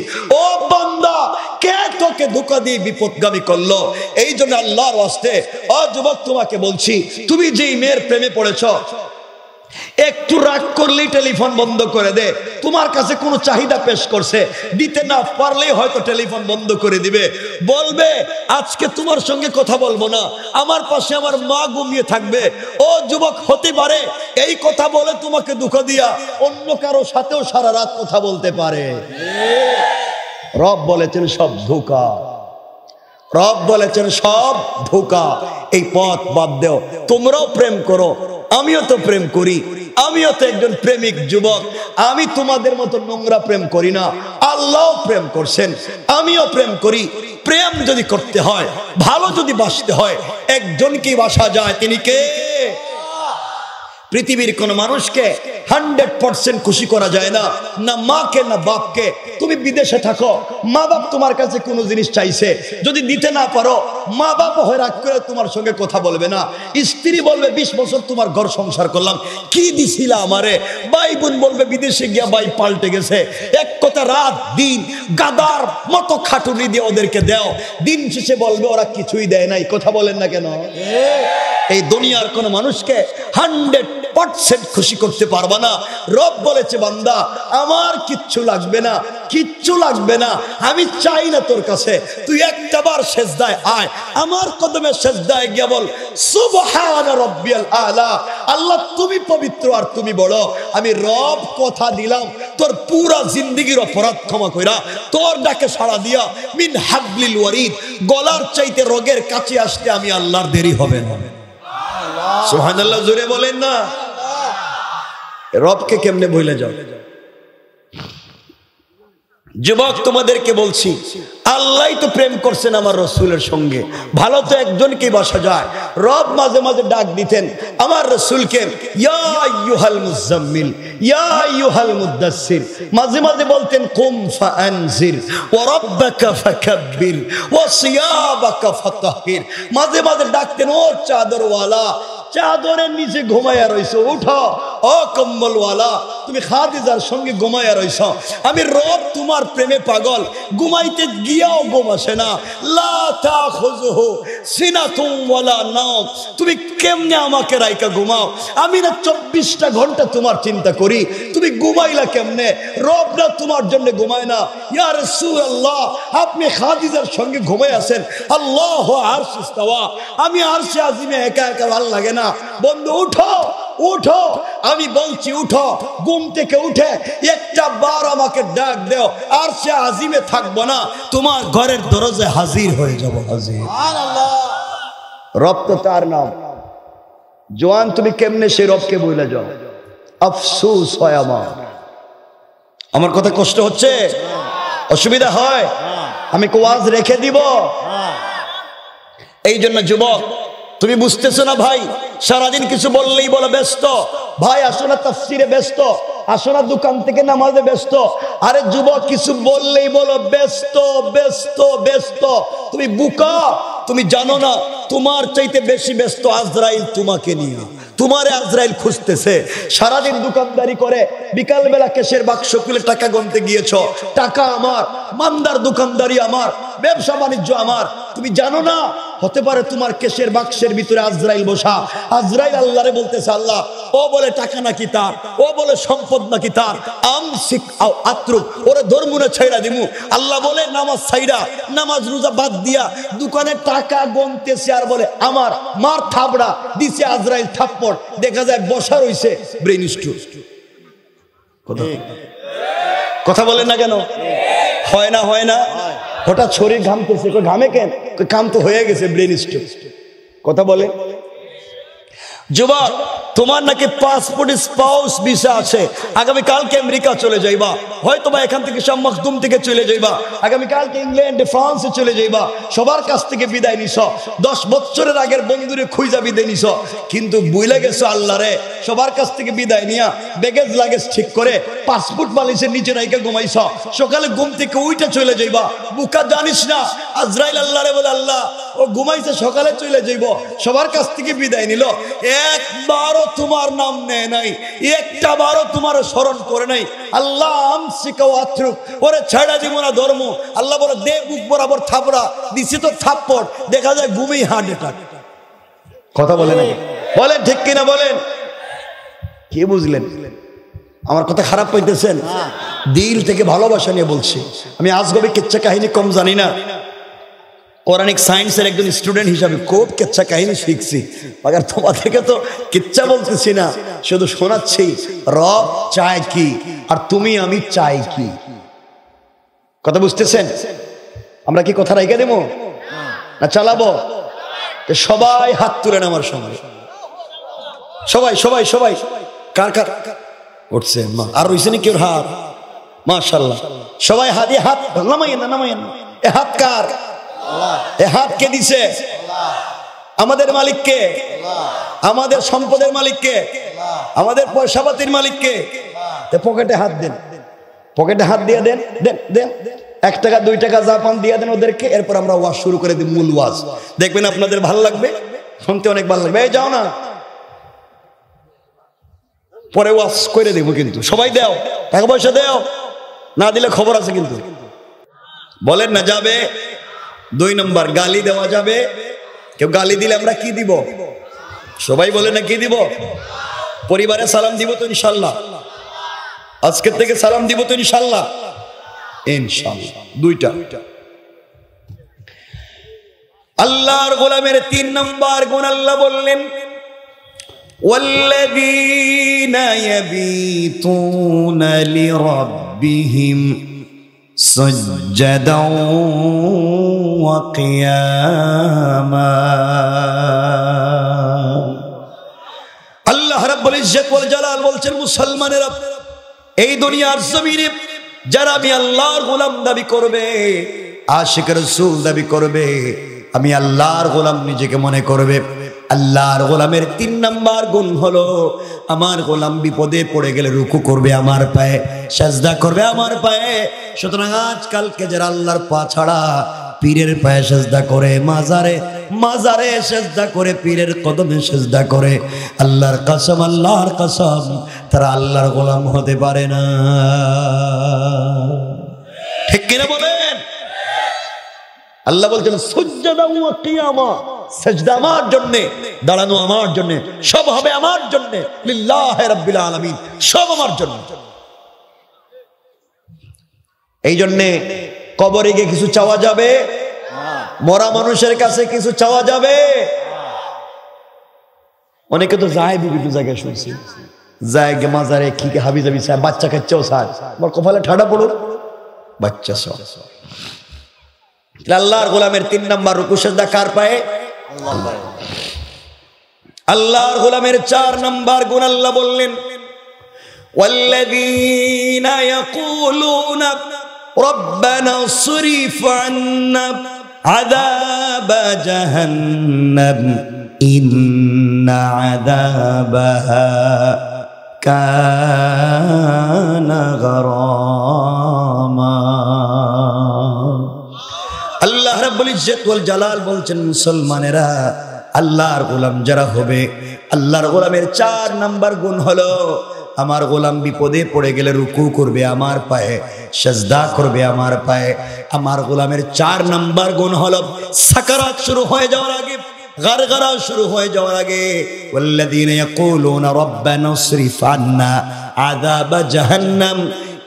ও বান্দা, কে তোকে ধোঁকা দিয়ে বিপদগামী করলো? এই জন্য আল্লাহর ওয়াস্তে ও যুবক, তোমাকে বলছি, তুমি যেই মেয়ের প্রেমে পড়েছো, একটু রাগ করলেই টেলিফোন বন্ধ করে দে। তোমার কাছে কোনো চাহিদা পেশ করছে, দিতে না পারলেই হয়তো টেলিফোন বন্ধ করে দিবে, বলবে আজকে তোমার সঙ্গে কথা বলবো না, আমার পাশে আমার মা ঘুমিয়ে থাকবে। ও যুবক, হতে পারে এই কথা বলে তোমাকে ধোঁকা দিয়া অন্য কারো সাথেও সারা রাত কথা বলতে পারে। রব বলেছেন সব ধোঁকা, রব বলেছেন সব ধোঁকা। এই পথ বাদ দেও। তোমরাও প্রেম করো, আমিও তো প্রেম করি, আমিও তো একজন প্রেমিক যুবক। আমি তোমাদের মতো নোংরা প্রেম করি না, আল্লাহ প্রেম করছেন, আমিও প্রেম করি। প্রেম যদি করতে হয়, ভালো যদি বাসতে হয়, একজনকেই বাসা যায়, তিনি কে? পৃথিবীর কোন মানুষকে 100% খুশি করা যায় না, না মাকে না বাপকে। তুমি বিদেশে থাকো, মা বাপ তোমার কাছে কোনো জিনিস চাইছে, যদি দিতে না পারো, মা বাপ হয়ে রাগ করে তোমার সঙ্গে কথা বলবে না। স্ত্রী বলবে 20 বছর তোমার ঘর সংসার করলাম, কি দিছিলা আমারে? ভাই বোন বলবে বিদেশে গিয়া ভাই পাল্টে গেছে। এক কথা, রাত দিন গাদার মতো খাটুনি দিয়ে ওদেরকে দাও, দিন শেষে বলবে ওরা কিছুই দেয় নাই। কথা বলেন না কেন? এই দুনিয়ার কোন মানুষকে 100% খুশি করতে পারবা না। রব বলেছে, বান্দা আমার কিচ্ছু লাগবে না, কিচ্ছু লাগবে না, আমি চাই না তোর কাছে, তুই একটাবার সেজদায় আয়, আমার কদমে সেজদায় গিয়া বল সুবহান রাব্বিয়াল আলা, আল্লাহ তুমি পবিত্র আর তুমি বড়। আমি রব কথা দিলাম, তোর পুরা জিন্দেগীর অপরাধ ক্ষমা কইরা তোর ডাকে সাড়া দিয়া মিন হাবলিল ওয়ারিদ, গলার চাইতে রোগের কাছে আসতে আমি আল্লাহর দেরি হবে না। সুবহানাল্লাহ, জোরে বলেন না। রবকে কেমনে ভুলে যাও? যুবক, তোমাদেরকে বলছি, আল্লাহই তো প্রেম করছেন আমার রসুলের সঙ্গে, ভালো তো একজনকেই বাসা যায়। রব মাঝে মাঝে ডাক দিতেন আমার রসুলকে, ইয়া আইয়ুহাল মুজাম্মিল, ইয়া আইয়ুহাল মুদাসসির। মাঝে মাঝে বলতেন কুম ফাআনজির ওয়া রাব্বাকা ফাকাব্বির ওয়া সিয়াবাকা ফাতাহহির। মাঝে মাঝে ডাকতেন, ও চাদরওয়ালা, চাদরের নিচে ঘুমায়া রইছো, উঠো। ও কম্বলওয়ালা, তুমি খাদিজার সঙ্গে ঘুমায়া রইছো। আমি রব তোমার প্রেমে পাগল, ঘুমাইতে গিয়াও ঘুম আসে না। লা তাখুযুহু সিনাতুন ওয়ালা নাওম, তুমি কেমনে আমাকে রাইকা ঘুমাও? আমি না 24টা ঘন্টা তোমার চিন্তা করি, তুমি ঘুমাইলা কেমনে? রব না তোমার জন্য ঘুমায় না। ইয়া রাসূলুল্লাহ, আপনি খাদিজার সঙ্গে ঘুমাই আছেন, আল্লাহু আরশ ইস্তাওয়া, আমি আরশে আজিমে একা একা ভালো লাগে না। বন্ধু উঠো, উঠো, আমি বলছি উঠো। ঘুম থেকে উঠে একটা বার আমাকে ডাক দাও, আরশে আজিমে থাকবো না, তোমার ঘরের দরজায় হাজির হয়ে যাব। হাজির। রব তো তার নাম। জওয়ান, তুমি কেমনে সেই রবকে ভুলে যাও? আফসোস হয় আমার। আমার কথা কষ্ট হচ্ছে, অসুবিধা হয়, আমি ওয়াজ রেখে দিব। এই জন্য যুবক, তুমি বুঝতেছো না ভাই, সারাদিন কিছু বললেই বলো ব্যস্ত, ভাই আসো না তাফসিরে ব্যস্ত, আসো না দোকান থেকে নামাজে ব্যস্ত। আরে যুবক, কিছু বললেই বলো ব্যস্ত ব্যস্ত ব্যস্ত। তুমি বুকা, তুমি জানো না তোমার চাইতে বেশি ব্যস্ত আজরাইল তোমাকে নিয়ে। তোমারে আজরাইল খুঁজতেছে। সারাদিন দোকানদারি করে বিকালবেলা কেশের বাক্স খুলে টাকা গুনতে গিয়েছ। টাকা আমার, মান্দার দোকানদারি আমার, ব্যবসা বাণিজ্য আমার। তুমি জানো না হতে পারে তোমার কেশের বাক্সের ভিতরে আজরাইল বসা। আজরাইল আল্লাহরে বলতেছে, আল্লাহ ও বলে টাকা নাকি তার, ও বলে সম্পদ নাকি তার, আমসিক আও আত্রুক, ওরে ধর্মুনে ছাইড়া দিমু। আল্লাহ বলে নামাজ ছাইড়া, নামাজ রোজা বাদ দিয়া দোকানে টাকা গুনতেছে আর বলে আমার, মার থাবড়া দিছে আজরাইল থাপ্পড়। দেখা যায় বসা রইছে ব্রেইন স্ট্রোক। কথা বলেন না কেন? হয় না হয় না? হঠাৎ শরীর ঘামতেছে, ঘামে কেন? কাম তো হয়ে গেছে, ব্রেইন স্ট্রোক। কথা বলে। যুবক, তোমার নাকি পাসপোর্ট স্পাউস ভিসা আছে, আগামী কালকে আমেরিকা চলে যাইবা, হয়তো বা এখান থেকে শাম মখদুম থেকে চলে যাইবা, আগামী কালকে ইংল্যান্ডে ফ্রান্সে চলে যাইবা। সবার কাছ থেকে বিদায় নিছ, 10 বছরের আগের বন্ধুরে খুঁজা বিদায় নিছ, কিন্তু বুইলা গেছো আল্লাহ রে। সবার কাছ থেকে বিদায় নিয়া ব্যাগেজ লাগেজ ঠিক করে পাসপোর্ট বালিশের নিচে রাইকা ঘুমাইছ, সকালে ঘুম থেকে উইটা চলে যাইবা। বুকা জানিস না আজরাইল আল্লাহ রে বলে, আল্লাহ ও ঘুমাইছে, সকালে চলে যাইব। সবার কাছ থেকে বিদায় নিল, একবারও তোমার নাম নেয় নাই, একটা বারও তোমার স্মরণ করে নাই। আল্লাহ আমসিকা ওয়া আত্রুক, ওরে ছাড়া দিব না ধর্ম। আল্লাহ বলে দে বুক বরাবর থাপড়া দিছি তো থাপ্পড়। দেখা যায় ঘুমেই হার্ট অ্যাটাক। কথা বলেন, বলেন ঠিক কিনা বলেন? কে বুঝলেন? আমার কথা খারাপ পাইতেছেন? দিল থেকে ভালোবাসা নিয়ে বলছি। আমি আজগবি কিচ্ছা কাহিনী কম জানি না, কোরআনিক সায়েন্সের একজন স্টুডেন্ট হিসাবে খুব কিচ্ছা কাহিনী শিখছি। আবার তোমাদেরকে তো কিচ্ছা বলতেছি না, শুধু শোনাচ্ছি রব চায় কি আর তুমি আমি চাই কি। কথা বুঝতেছেন? আমরা কি কথা রেখে দেবো না চালাবো? সবাই হাত তুলেন আমার সঙ্গে, সবাই সবাই সবাই। কার কার উঠছে? আর রইছে নাকি ওর হাত? মাশাআল্লাহ, সবাই হাতে হাত নামাইয়েন না, নামাইয়েন না। এ হাত কার? এ হাত কে দিছে? আমাদের মালিককে, আমাদের সম্পদের মালিককে, আমাদের পয়সাপাতির মালিককে। পকেটে হাত দেন, পকেটে হাত দিয়ে দেন, দেন দেন, 1 টাকা 2 টাকা যা পান দিয়ে দেন ওদেরকে। এরপর আমরা ওয়াজ শুরু করে দিই, মূল ওয়াজ। দেখবেন আপনাদের ভালো লাগবে, শুনতে অনেক ভালো লাগবে। এই যাও না, পরে ওয়াজ করে দেবো, কিন্তু সবাই দাও, টাকা পয়সা দাও, না দিলে খবর আছে কিন্তু। বলেন না যাবে? 2 নম্বর, গালি দেওয়া যাবে। কেউ গালি দিলে আমরা কি দিব? সবাই বলে না কি দিব? পরিবারে সালাম দিব তো ইনশাল্লাহ, আজকের থেকে সালাম দিব তো ইনশাল্লাহ, ইনশাল্লাহ। 2টা আল্লাহর গোলামের 3 নম্বর গুণ আল্লাহ বললেন, ওয়াল্লাযীনা ইয়াবীতুনা লিরাব্বিহিম সুজদাও ওয়া কিয়ামা। আল্লাহ রাব্বুল ইজ্জত ওয়াল জালাল বলছেন, মুসলমানেরা এই দুনিয়ার জমিনে যারা আমি আল্লাহর গোলাম দাবি করবে, আশিক রাসূল দাবি করবে, আমি আল্লাহর গোলাম নিজেকে মনে করবে, আল্লাহর গোলামের 3 নম্বর গুণ হলো আমার গোলাম বিপদে পড়ে গেলে রুকু করবে আমার পায়ে, সেজদা করবে আমার পায়ে। সুতরাং আজকালকে যারা আল্লাহর পা ছাড়া পীরের পায়ে সেজদা করে, মাজারে মাজারে সেজদা করে, পীরের কদমে সেজদা করে, আল্লাহর কসম, আল্লাহর কসম, তারা আল্লাহর গোলাম হতে পারে না। ঠিক কিনা বলেন? আল্লাহ বলছেন সুজদা ওয়া কিয়ামা, সেজদা আমার জন্য, দাঁড়ানো আমার জন্য, সব হবে আমার জন্য, লিল্লাহি রাব্বিল আলামিন, সব আমার জন্য। এই জন্য কবরে গিয়ে কিছু চাওয়া যাবে? মরা মানুষের কাছে কিছু চাওয়া যাবে? অনেকে তো যায় বিভিন্ন জায়গায়, শুনছি যায় মাজারে কি হাবি যাবি চায়, বাচ্চা কাচ্চাও চায়, আমার কপালে ঠাডা পড়ুন বাচ্চা সব। আল্লাহর গোলামের 3 নম্বর রুকু সেজদা কার পায়ে? আল্লাহর গোলামের 4 নম্বর গুণ আল্লাহ বললেন, ওয়াল্লাযীনা ইয়াকুলুনা রাব্বানা সরিফ আন্না আযাব জাহান্নাম ইন্না আযাবাহা কানা গরামা। আল্লাহ রাব্বুল ইজ্জত ওয়াল জালাল বলছেন, মুসলমানেরা, আল্লাহর গোলাম যারা হবে, আল্লাহর গোলামের 4 নাম্বার গুণ হলো, আমার গোলাম বিপদে পড়ে গেলে রুকু করবে আমার পায়ে, সেজদা করবে আমার পায়ে। আমার গোলামের 4 নাম্বার গুণ হলো, সাকারাত শুরু হয়ে যাওয়ার আগে, গারগারা শুরু হয়ে যাওয়ার আগে, ওয়াল্লাযীনা ইয়াকুলুনা রাব্বানা ইসরিফ আন্না আযাবা জাহান্নাম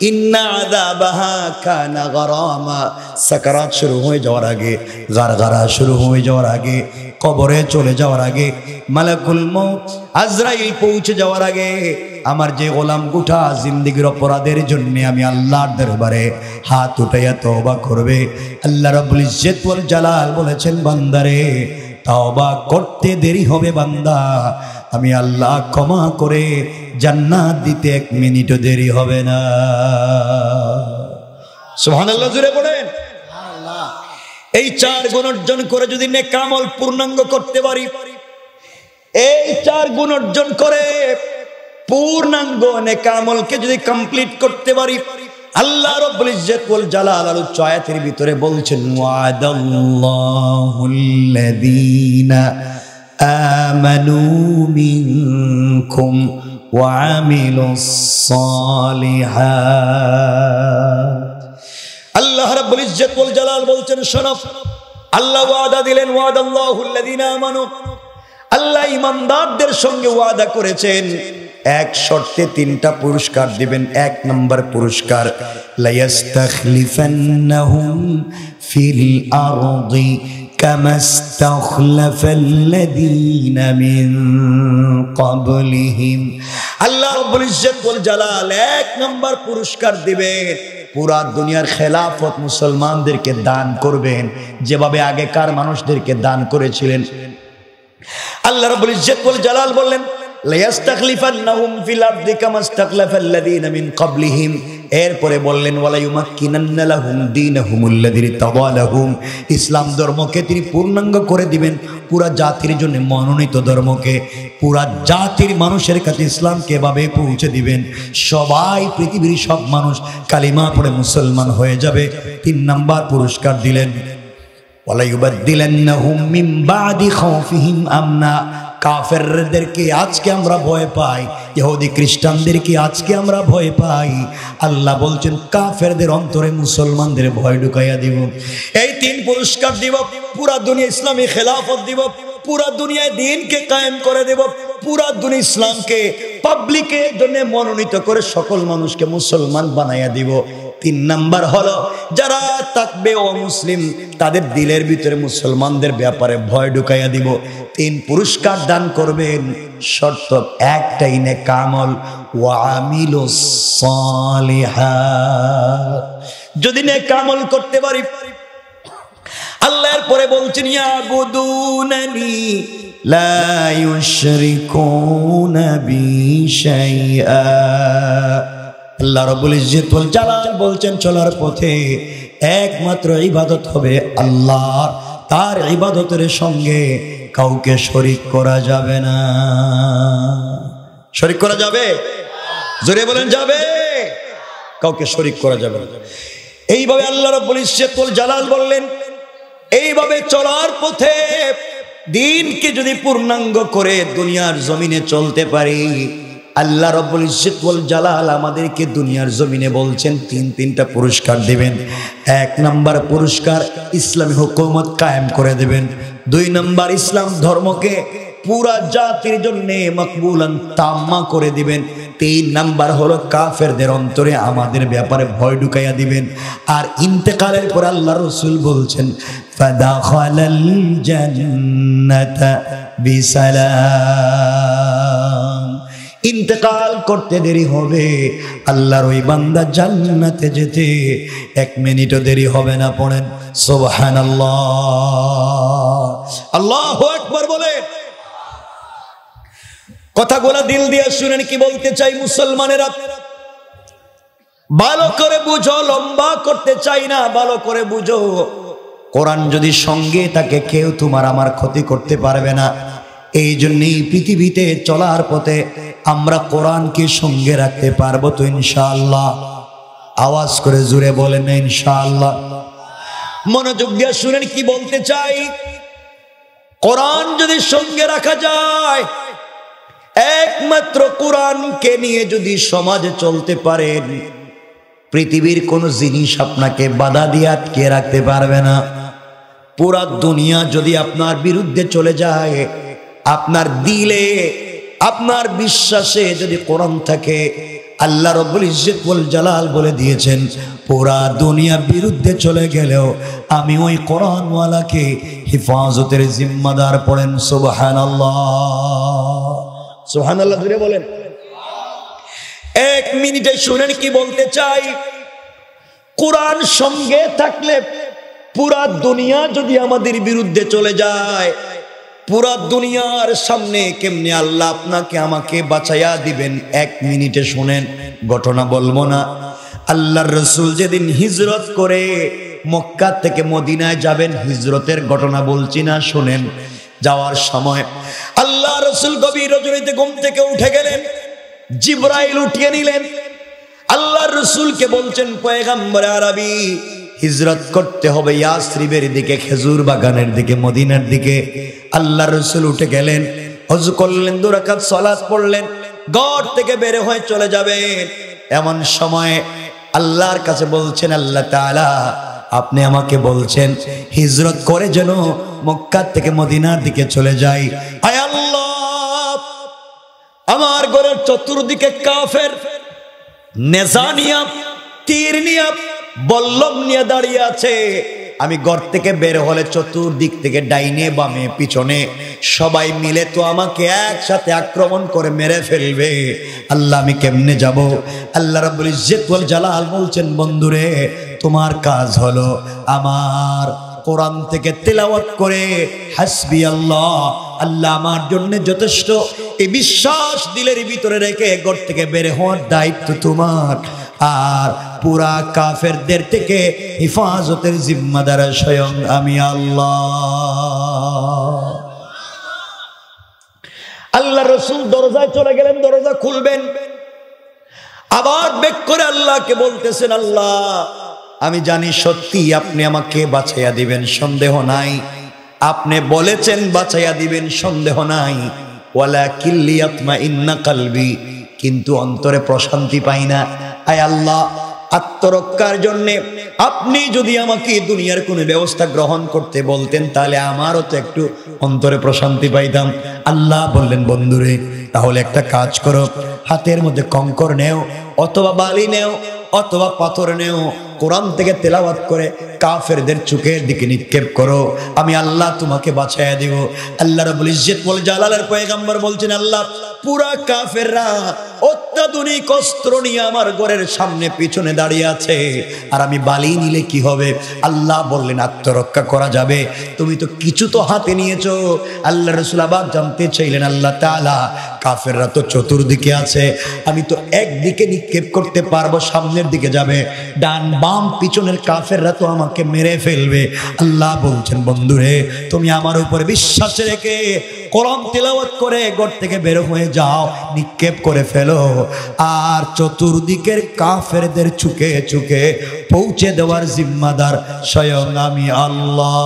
ইন্না আযাবাহা কানা গরামা। সাকারাত শুরু হয়ে যাওয়ার আগে, গারগারা শুরু হয়ে যাওয়ার আগে, কবরে চলে যাওয়ার আগে, মালাকুল মউত আজরাইল পৌঁছে যাওয়ার আগে, আমার যে গোলাম গোটা জিন্দেগির অপরাধের জন্য আমি আল্লাহর দরবারে হাত উঠাইয়া তওবা করবে, আল্লাহ রাব্বুল ইজ্জত ওয়াল জালাল বলেছেন, বান্দারে তওবা করতে দেরি হবে বান্দা, আমি আল্লাহ ক্ষমা করে জান্নাত দিতে 1 মিনিটও দেরি হবে না। সুবহানাল্লাহ, জোরে পড়েন। এই 4 গুণ অর্জন করে যদি নেক আমল পূর্ণাঙ্গ করতে পারি, এই 4 গুণ অর্জন করে পূর্ণাঙ্গ নেক আমলকে যদি কমপ্লিট করতে পারি, আল্লাহ রাব্বুল ইজ্জত ওয়াল জালাল উচ্চ আয়াতের ভিতরে বলছেন, ওয়াদাল্লাহুল্লাযীনা আমানু মিনকুম ওয়া আমিলুস সালিহাত। আল্লাহ রাব্বুল ইজ্জত ওয়াল জালাল বলছেন, শোনো, আল্লাহ ওয়াদা দিলেন, ওয়াদাল্লাহুল্লাযীনা আমানু, আল্লাহ ঈমানদারদের সঙ্গে ওয়াদা করেছেন, এক শর্তে 3টা পুরস্কার দিবেন। 1 নম্বর পুরস্কার, লায়াস্তাখলিফান্নাহুম ফিল আরদি কামাস্তাখলাফাল্লাযীনা মিন ক্বাবলিহিম। আল্লাহ রাব্বুল ইজ্জত ওয়াল জালাল 1 নম্বর পুরস্কার দিবেন, পুরা দুনিয়ার খেলাফত মুসলমানদেরকে দান করবেন, যেভাবে আগেকার মানুষদেরকে দান করেছিলেন। আল্লাহ রাব্বুল ইজ্জত ওয়াল জালাল বললেন, লায়াস্তাখলিফান্নাহুম ফিল আরদি কামাস্তাখলাফাল্লাযীনা মিন ক্বাবলিহিম। এরপরে বললেন, ওয়ালা ইউমাক্কিনান্না লাহুম দীনাহুমুল্লাযী ইরতাদা লাহুম। ইসলাম ধর্মকে তিনি পূর্ণাঙ্গ করে দিবেন, পুরা জাতির জন্য মনোনীত ধর্মকে পুরা জাতির মানুষের কাছে ইসলামকে এভাবে পৌঁছে দিবেন, সবাই, পৃথিবীর সব মানুষ কালিমা পড়ে মুসলমান হয়ে যাবে। 3 নাম্বার পুরস্কার দিলেন, ওয়ালা ইউবাদদিলান্নাহুম মিন বাদি খাউফিহিম আমনা। কাফেরদেরকে আজকে আমরা ভয় পাই, ইহুদি খ্রিস্টানদেরকে আজকে আমরা ভয় পাই, আল্লাহ বলছেন কাফেরদের অন্তরে মুসলমানদের ভয় ঢুকাইয়া দিব। এই 3 পুরস্কার দিব, পুরা দুনিয়া ইসলামী খেলাফত দিব, পুরা দুনিয়ায় দ্বীনকে কায়েম করে দেব, পুরা দুনিয়া ইসলামকে পাবলিকের জন্য মনোনীত করে সকল মানুষকে মুসলমান বানাইয়া দিব। 3 নাম্বার হলো, যারা থাকবে অমুসলিম তাদের দিলের ভিতরে মুসলমানদের ব্যাপারে ভয় ঢুকাইয়া দিব। 3 পুরস্কার দান করবেন, শর্ত একটাই, নেক আমল, ওয়া আমিলুস সালিহাত। যদি নেক আমল করতে পারি, আল্লাহর পরে বলছেন, ইয়াবুদুনানি লা ইউশরিকুনা বি শাইআ। আল্লাহ রাব্বুল ইজ্জত ওয়াল জালাল বলছেন, চলার পথে একমাত্র ইবাদত হবে আল্লাহর, তার ইবাদতের সঙ্গে কাউকে শরীক করা যাবে না। শরীক করা যাবে? জোরে বলেন, যাবে? কাউকে শরীক করা যাবে না। এইভাবে আল্লাহ রাব্বুল ইজ্জত ওয়াল জালাল বললেন, এইভাবে চলার পথে দ্বীনকে যদি পূর্ণাঙ্গ করে দুনিয়ার জমিনে চলতে পারি, আল্লাহ রাব্বুল ইজ্জত ওয়াল জালাল আমাদেরকে দুনিয়ার জমিনে বলছেন 3টা পুরস্কার দিবেন। 1 নাম্বার পুরস্কার, ইসলামী হুকুমত কায়েম করে দেবেন। 2 নাম্বার, ইসলাম ধর্মকে পুরা জাতির জন্য মকবুলান তাম্মা করে দিবেন। 3 নাম্বার হলো, কাফেরদের অন্তরে আমাদের ব্যাপারে ভয় ঢুকাইয়া দিবেন। আর ইন্তেকালের পর আল্লাহ রাসূল বলছেন, ফাদাখালাল জান্নাতা বিসালাম। ইন্তেকাল করতে দেরি হবে, আল্লাহর ওই বান্দা জান্নাতে যেতে 1 মিনিটও দেরি হবে না। পড়েন সুবহানাল্লাহ, আল্লাহু আকবার বলেন। কথাগুলো দিল দিয়ে শুনেন, কি বলতে চাই মুসলমানেরা, ভালো করে বুঝো, লম্বা করতে চাই না, ভালো করে বুঝো। কোরআন যদি সঙ্গে থাকে কেউ তোমার আমার ক্ষতি করতে পারবে না। এই জন্যই পৃথিবীতে চলার পথে আমরা কোরআনকে সঙ্গে রাখতে পারবো তো ইনশাআল্লাহ? আওয়াজ করে জুড়ে বলেন না ইনশাআল্লাহ। মনোযোগ দিয়ে শুনেন কি বলতে চাই। কোরআন যদি সঙ্গে রাখা যায়, একমাত্র কোরআনকে নিয়ে যদি সমাজে চলতে পারেন, পৃথিবীর কোনো জিনিস আপনাকে বাধা দিয়ে আটকে রাখতে পারবে না। পুরা দুনিয়া যদি আপনার বিরুদ্ধে চলে যায়, আপনার দিলে আপনার বিশ্বাসে যদি কোরআন থাকে, আল্লাহ রাব্বুল ইজ্জত ওয়াল জালাল বলে দিয়েছেন পুরা দুনিয়া বিরুদ্ধে চলে গেলেও আমি ওই কোরআনওয়ালাকে হেফাজতের জিম্মাদার। পড়েন সুবহানাল্লাহ। সুবহানাল্লাহ জুড়ে বলেন। এক মিনিটে শুনেন কি বলতে চাই। কোরআন সঙ্গে থাকলে পুরা দুনিয়া যদি আমাদের বিরুদ্ধে চলে যায়, পুরা দুনিয়ার সামনে কেমনে আল্লাহ আপনাকে আমাকে বাঁচাইয়া দিবেন, এক মিনিটে শুনেন। ঘটনা বলবো না। আল্লাহর রাসূল যেদিন হিজরত করে মক্কা থেকে মদিনায় যাবেন, হিজরতের ঘটনা বলছি না, শুনেন। যাওয়ার সময় আল্লাহ রাসূল গভীর রজনীতে ঘুম থেকে উঠে গেলেন, জিবরাইল উঠিয়ে নিলেন। আল্লাহর রাসূলকে বলছেন, পয়গম্বরে আরবি, হিজরত করতে হবে ইয়াসরিবের দিকে, খেজুর বাগানের দিকে, মদিনার দিকে। আল্লাহর রাসূল উঠে গেলেন, ওযু করলেন, 2 রাকাত সালাত পড়লেন, ঘর থেকে বের হয়ে চলে যাবেন। এমন সময় আল্লাহর কাছে বলছেন, আল্লাহ তাআলা আপনি আমাকে বলছেন হিজরত করে যেন মক্কা থেকে মদিনার দিকে চলে যাই। আয় আল্লাহ, আমার ঘরের চতুর্দিকে কাফের নেজা নিয়া, তীর নিয়া, বল্লম নিয়ে দাঁড়িয়ে আছে। আমি ঘর থেকে বের হলে চতুর্দিক থেকে ডাইনে বামে পিছনে সবাই মিলে তো আমাকে একসাথে আক্রমণ করে মেরে ফেলবে। আল্লাহ আমি কেমনে যাব? আল্লাহ রাব্বুল ইজ্জত ওয়াল জালাল বলছেন, বন্ধুরে তোমার কাজ হলো আমার কোরআন থেকে তেলাওয়াত করে হাসবি আল্লাহ, আল্লাহ আমার জন্য যথেষ্ট, এই বিশ্বাস দিলের ভিতরে রেখে ঘর থেকে বের হওয়ার দায়িত্ব তোমার। আর পুরা কাফেরদের থেকে হেফাজতের জিম্মাদার স্বয়ং আমি আল্লাহ। আল্লাহ রাসূল দরজায় চলে গেলেন, দরজা খুলবেন, আবার বেক করে আল্লাহকে বলতেছেন, আল্লাহ আমি জানি সত্যি আপনি আমাকে বাঁচাইয়া দিবেন, সন্দেহ নাই। আপনি বলেছেন বাঁচাইয়া দিবেন, সন্দেহ নাই। ওয়ালাকিন লিয়াতমাইন্না কলবি, কিন্তু অন্তরে প্রশান্তি পাই না। আয় আল্লাহ, আত্মরক্ষার জন্য আপনি যদি আমাকে দুনিয়ার কোনো ব্যবস্থা গ্রহণ করতে বলতেন, তাহলে আমারও তো একটু অন্তরে প্রশান্তি পাইতাম। আল্লাহ বললেন, বন্ধুরে তাহলে একটা কাজ করো, হাতের মধ্যে কঙ্কর নেও অথবা বালি নেও অথবা পাথর নেও, কোরআন থেকে তেলাওয়াত করে কাফেরদের চোখের দিকে নিক্ষেপ করো, আমি আল্লাহ তোমাকে বাঁচাইয়া দিব। আল্লাহ রাব্বুল ইজ্জত ওয়াল জালালের পয়গম্বর বলছেন, আল্লাহ পুরা কাফেররা অত্যাধুনিক অস্ত্র নিয়ে আমার ঘরের সামনে পিছনে দাঁড়িয়ে আছে, আর আমি বালি নিলে কি হবে? আল্লাহ বললেন, আত্মরক্ষা করা যাবে, তুমি তো কিছু তো হাতে নিয়েছো। আল্লাহ রাসূল আবার জানতে চাইলেন, আল্লাহ তাআলা কাফেররা তো চতুর্দিকে আছে, আমি তো একদিকে নিক্ষেপ করতে পারবো, সামনের দিকে যাবে, ডান বাম পিছনের কাফেররা তো আমাকে মেরে ফেলবে। আল্লাহ বলছেন, বন্ধুরে তুমি আমার উপরে বিশ্বাস রেখে কোরআন তেলাওয়াত করে ঘর থেকে বের হয়ে যাও, নিক্ষেপ করে ফেলো, আর চতুর্দিকের কাফেরদের চুকে চুকে পৌঁছে দেওয়ার জিম্মাদার স্বয়ং আমি আল্লাহ।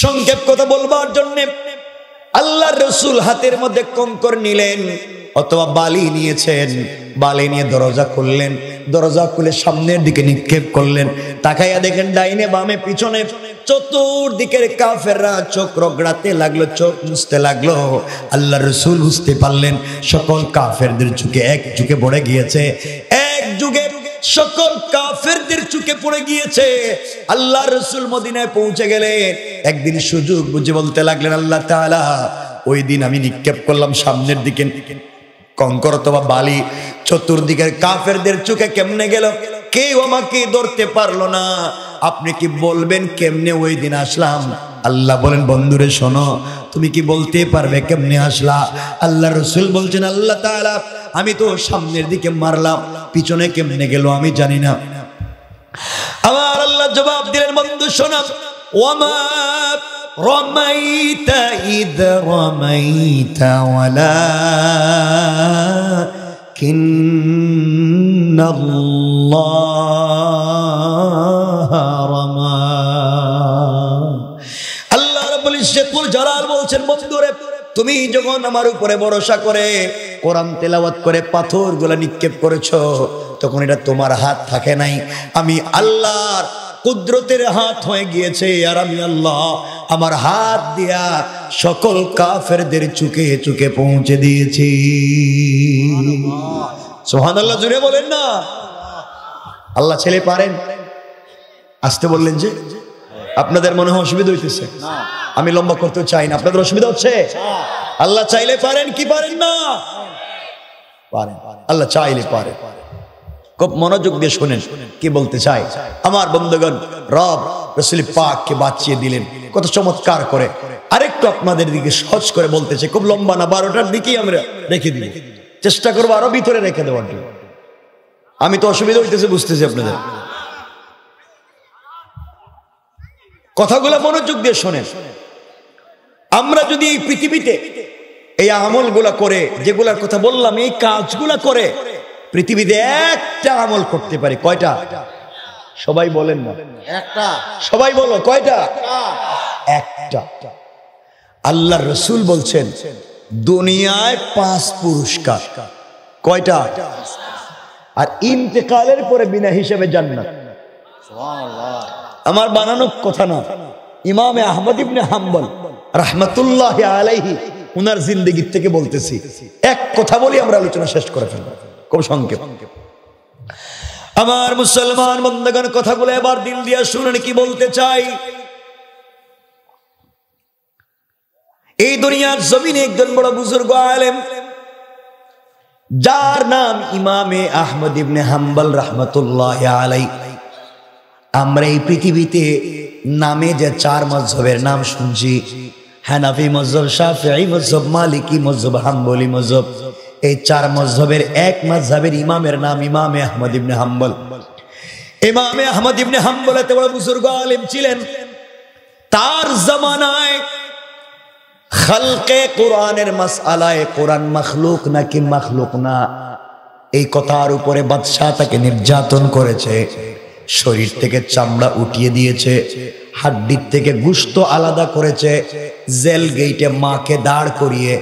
সংক্ষেপ কথা বলবার জন্য আল্লাহর রাসূল হাতের মধ্যে কঙ্কর নিলেন অথবা বালি নিয়েছেন, বালি নিয়ে দরজা খুললেন, দরজা খুলে সামনের দিকে নিক্ষেপ করলেন। তাকাইয়া দেখেন ডাইনে বামে পিছনে চতুর্দিকের কাফেররা চোখ রগড়াতে লাগলো, চোখ মুছতে লাগলো। আল্লাহর রাসূল বুঝতে পারলেন সকল কাফেরদের চোখে এক চোখে পড়ে গিয়েছে, এক যুগে সকল কাফেরদের চোখে পড়ে গিয়েছে। আল্লাহর রাসূল মদিনায় পৌঁছে গেলেন, একদিন সুযোগ বুঝে বলতে লাগলেন, আল্লাহ তাআলা ওই দিন আমি নিক্ষেপ করলাম সামনের দিকে কঙ্কর অথবা বালি, চতুর্দিকের কাফেরদের চোখে কেমনে গেল? কেউ আমাকে ধরতে পারলো না। আপনি কি বলবেন কেমনে ওই দিন আসলাম? আল্লাহ বলেন, বন্ধুরে শোনো, তুমি কি বলতে পারবে কেমনে আসলা? আল্লাহ রাসূল বলছেন, আল্লাহ তাআলা আমি তো সামনের দিকে মারলাম, পিছনে কেমনে গেল আমি জানি না। আমার আল্লাহ জবাব দিলেন, বন্ধু শোনো, ওয়ামা রামাইতা ইদ রামাইতা ওয়ালাকিন্নাল্লাহ রামা। আল্লাহ রাব্বুল ইজ্জতুল জালাল বলছেন, বন্ধুরে তুমি যখন আমার উপরে ভরসা করে কোরআন তেলাওয়াত করে পাথরগুলো নিক্ষেপ করেছো, তখন এটা তোমার হাত থাকে নাই, আমি আল্লাহর কুদরতের হাত হয়ে গিয়েছে। আর আমি আল্লাহ আমার হাত দিয়া সকল কাফেরদের চুকে চুকে পৌঁছে দিয়েছি। সুবহানাল্লাহ, জুড়ে বলেন না। আল্লাহ ছেলে পারেন? আসতে বললেন যে আপনাদের মনে হয় অসুবিধা হইতেছে। আমি লম্বা করতে চাই না, আপনাদের অসুবিধা হচ্ছে? আল্লাহ চাইলে পারেন কি পারেন না? পারেন। আল্লাহ চাইলে পারে। খুব মনোযোগ দিয়ে শুনেন কি বলতে চাই। আমার বন্ধুগণ, রব রাসূল পাককে বাঁচিয়ে দিলেন কত চমৎকার করে। আরেকটু আপনাদের দিকে সহজ করে বলতে চাই, খুব লম্বা না, 12টার দিকেই আমরা রেখে দিব, চেষ্টা করবো আরো ভিতরে রেখে দেওয়ার জন্য। আমি তো অসুবিধা হইতেছে বুঝতেছি আপনাদের। কথাগুলো মনোযোগ দিয়ে শোনেন। আমরা যদি এই পৃথিবীতে এই আমলগুলা করে, যেগুলার কথা বললাম, এই কাজগুলা করে পৃথিবীতে একটা আমল করতে পারি, কয়টা? সবাই বলেন না, একটা। সবাই বলো কয়টা? একটা। আল্লাহর রাসূল বলছেন দুনিয়ায় 5 পুরস্কার। কয়টা? আর ইন্তেকালের পরে বিনা হিসেবে জান্নাত। সুবহানাল্লাহ। আমার বানানো কথা না, ইমামে আহমদ ইবনে হাম্বল রাহমাতুল্লাহি আলাইহি উনার জিন্দেগি থেকে বলতেছি। এক কথা বলি আমরা আলোচনা শেষ করে ফেলব, খুব সংক্ষেপ। আমার মুসলমান বন্ধুগণ, কথাগুলো এবার দিল দিয়ে শুনেন কি বলতে চাই। এই দুনিয়ার জমিনে একজন বড় বুজুর্গ আলেম, যার নাম ইমামে আহমদ ইবনে হাম্বল রাহমাতুল্লাহি আলাইহি। আমরা এই পৃথিবীতে নামে যে 4 মাযহাবের নাম শুনছি, হানাফি মাযহাব, শাফিঈ মাযহাব, মালিকি মাযহাব, হাম্বলি মাযহাব, এই 4 মাযহাবের এক মাযহাবের ইমামের নাম ইমামে আহমদ ইবনে হাম্বল। ইমামে আহমদ ইবনে হাম্বল এত বড় বুজুর্গ আলেম ছিলেন, তার জামানায় খালকে কোরআনের মাসআলায় কোরআন মাখলুক নাকি মাখলুক না, এই কথার উপরে বাদশাহ তাকে নির্যাতন করেছে। শরীর থেকে চামড়া উঠিয়ে দিয়েছে, হাড্ডির থেকে গোশত আলাদা করেছে, জেল গেটে মাকে দাঁড় করিয়ে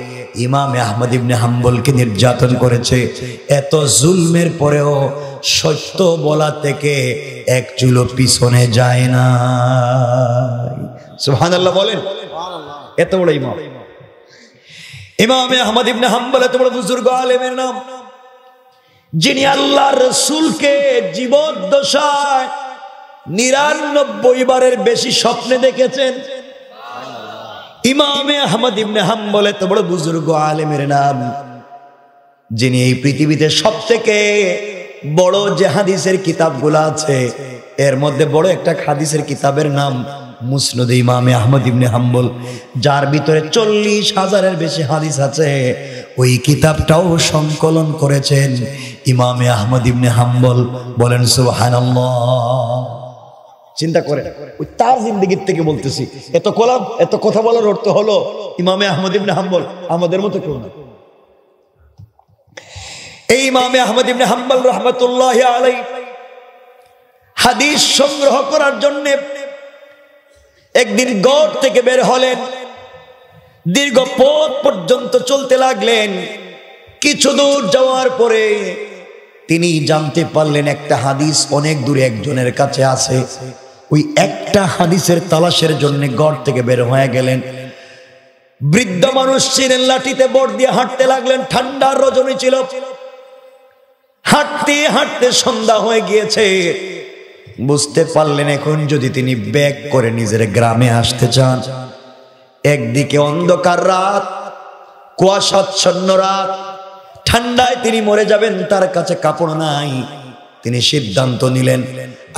ইমামে আহমদ ইবনে হাম্বলকে নির্যাতন করেছে। এত জুলমের পরেও সত্য বলা থেকে এক চুলো পিছনে যায় না। সুবহানাল্লাহ বলেন। এত বড় ইমাম, ইমামে আহমদ ইবনে হাম্বল এত বড় বুজুর্গ আলেমের নাম, যিনি আল্লাহর রাসূলকে জীবদ্দশায় 99 বারের বেশি স্বপ্নে দেখেছেন। ইমামে আহমদ ইবনে হাম্বল এত বড় বুজুর্গ আলেমের নাম, যিনি এই পৃথিবীতে সবথেকে বড় যে হাদিসের কিতাবগুলো আছে, এর মধ্যে বড় একটা হাদিসের কিতাবের নাম মুসনাদ ইমামে আহমদ ইবনে হাম্বল, যার ভিতরে 40,000-এর বেশি হাদিস আছে। ওই কিতাবটাও সংকলন করেছেন ইমামে আহমদ ইবনে হাম্বল। বলেন সুবহানাল্লাহ। চিন্তা করে, ওই তার জিন্দেগির থেকে বলতেছি। এত কথা বলার অর্থ হলো ইমামে আহমদ ইবনে হাম্বল আমাদের মতো কেউ না। এই ইমামে আহমদ ইবনে হাম্বল রাহমাতুল্লাহি আলাইহি হাদিস সংগ্রহ করার জন্য একদিন গড় থেকে বের হলেন, দীর্ঘ পথ পর্যন্ত চলতে লাগলেন। কিছু দূর যাওয়ার পরে তিনি জানতে পারলেন একটা হাদিস অনেক দূরে একজনের কাছে আছে। ওই একটা হাদিসের তালাশের জন্য গড় থেকে বের হয়ে গেলেন। বৃদ্ধ মানুষ ছিলেন, লাঠিতে বর দিয়ে হাঁটতে লাগলেন। ঠান্ডার রজনী ছিল, হাঁটতে হাঁটতে সন্ধ্যা হয়ে গিয়েছে। বুঝতে পারলেন এখন যদি তিনি ব্যাক করে নিজের গ্রামে আসতে চান, একদিকে অন্ধকার রাত, কুয়াশাচ্ছন্ন রাত, ঠান্ডায় তিনি মরে যাবেন, তার কাছে কাপড় নাই। তিনি সিদ্ধান্ত নিলেন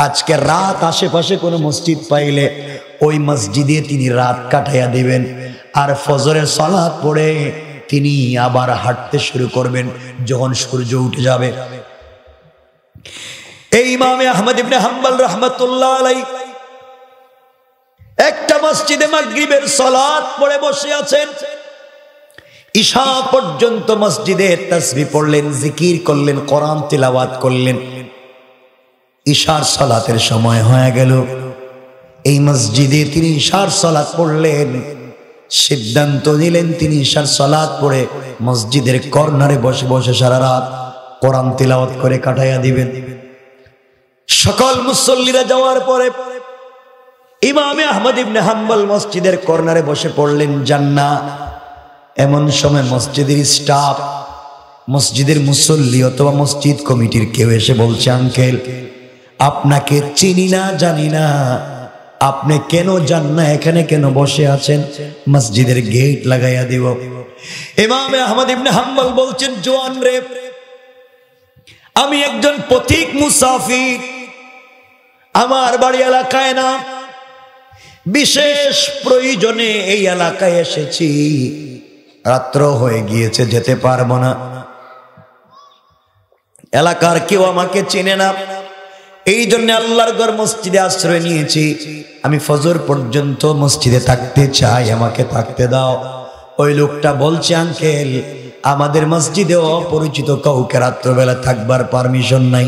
আজকে রাত আশেপাশে কোনো মসজিদ পাইলে ওই মসজিদে তিনি রাত কাটাইয়া দিবেন, আর ফজরের সালাত পড়ে তিনি আবার হাঁটতে শুরু করবেন যখন সূর্য উঠে যাবে। এই ইমামে আহমদ ইবনে হাম্বল রাহমাতুল্লাহ আলাইহি একটা মসজিদে মাগরিবের সালাত পড়ে বসে আছেন। ঈশা পর্যন্ত মসজিদে তাসবিহ পড়লেন, জিকির করলেন, কোরআন তিলাওয়াত করলেন। ঈশার সালাতের সময় হয়ে গেল, এই মসজিদে তিনি ঈশার সালাত পড়লেন। সিদ্ধান্ত নিলেন তিনি ঈশার সালাত পড়ে মসজিদের কর্নারে বসে বসে সারা রাত কোরআন তিলাওয়াত করে কাটাইয়া দিবেন। সকল মুসল্লিরা যাওয়ার পরে ইমামে আহমদ ইবনে হাম্বল মসজিদের কর্নারে বসে পড়লেন জান্নাত। এমন সময় মসজিদের স্টাফ, মসজিদের মুসল্লি অথবা মসজিদ কমিটির কেউ এসে বলছে, আঙ্কেল আপনাকে চিনি না, জানি না, আপনি কেন যান না, এখানে কেন বসে আছেন? মসজিদের গেট লাগাইয়া দিব। ইমামে আহমদ ইবনে হাম্বল বলছেন, জোয়ান রে, আমি একজন পথিক মুসাফির, আমার বাড়ি এলাকায় না, বিশেষ প্রয়োজনে এই এলাকায় এসেছি, রাত্র হয়ে গিয়েছে, যেতে পারবো না, এলাকার কেউ আমাকে চেনে না, এই জন্য আল্লাহর ঘর মসজিদে আশ্রয় নিয়েছি, আমি ফজর পর্যন্ত মসজিদে থাকতে চাই, আমাকে থাকতে দাও। ওই লোকটা বলছে, আঙ্কেল আমাদের মসজিদে অপরিচিত কাউকে রাত্রবেলা থাকবার পারমিশন নাই।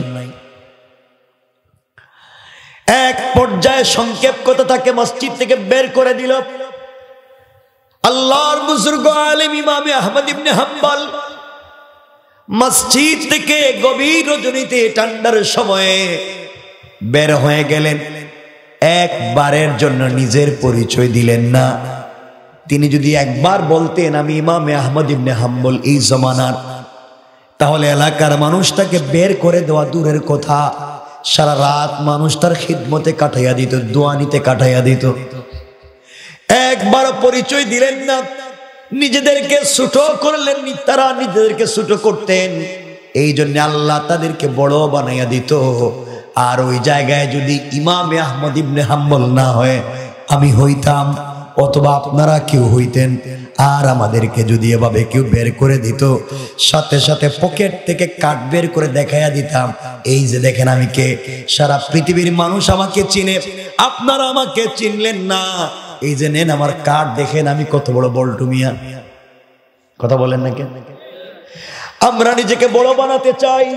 এক পর্যায়ে সংক্ষেপ কথা তাকে মসজিদ থেকে বের করে দিল। আল্লাহর বুজুর্গ আলেম ইমামে আহমদ ইবনে হাম্বল মসজিদ থেকে গভীর রজনীতে ঠান্ডার সময়ে বের হয়ে গেলেন। একবারের জন্য নিজের পরিচয় দিলেন না। তিনি যদি একবার বলতেন আমি ইমামে আহমদ ইবনে হাম্বল এই জমানার, তাহলে এলাকার মানুষ তাকে বের করে দেওয়া দূরের কথা, সারা রাত মানুষ তার খিদমতে কাটাইয়া দিত, দোয়া নিতে কাটাইয়া দিত। একবার পরিচয় দিলেন না, নিজেদেরকে ছোট করলেন, তারা নিজেদেরকে ছোট করতেন, এই জন্য আল্লাহ তাদেরকে বড় বানাইয়া দিত। আর ওই জায়গায় যদি ইমামে আহমদ ইবনে হাম্বল না হয় আমি হইতাম, অথবা আপনারা কেউ হইতেন, আর আমাদেরকে যদি এভাবে কেউ বের করে দিত, সাথে সাথে পকেট থেকে কার্ড বের করে দেখাইয়া দিতাম, এই যে দেখেন আমি কে, সারা পৃথিবীর মানুষ আমাকে চিনে, আপনারা আমাকে চিনলেন না, এই যে নেন আমার কার্ড, দেখেন আমি কত বড় বল্টু মিয়া। কথা বলেন না কেন? আমরা নিজেকে বড় বানাতে চাই,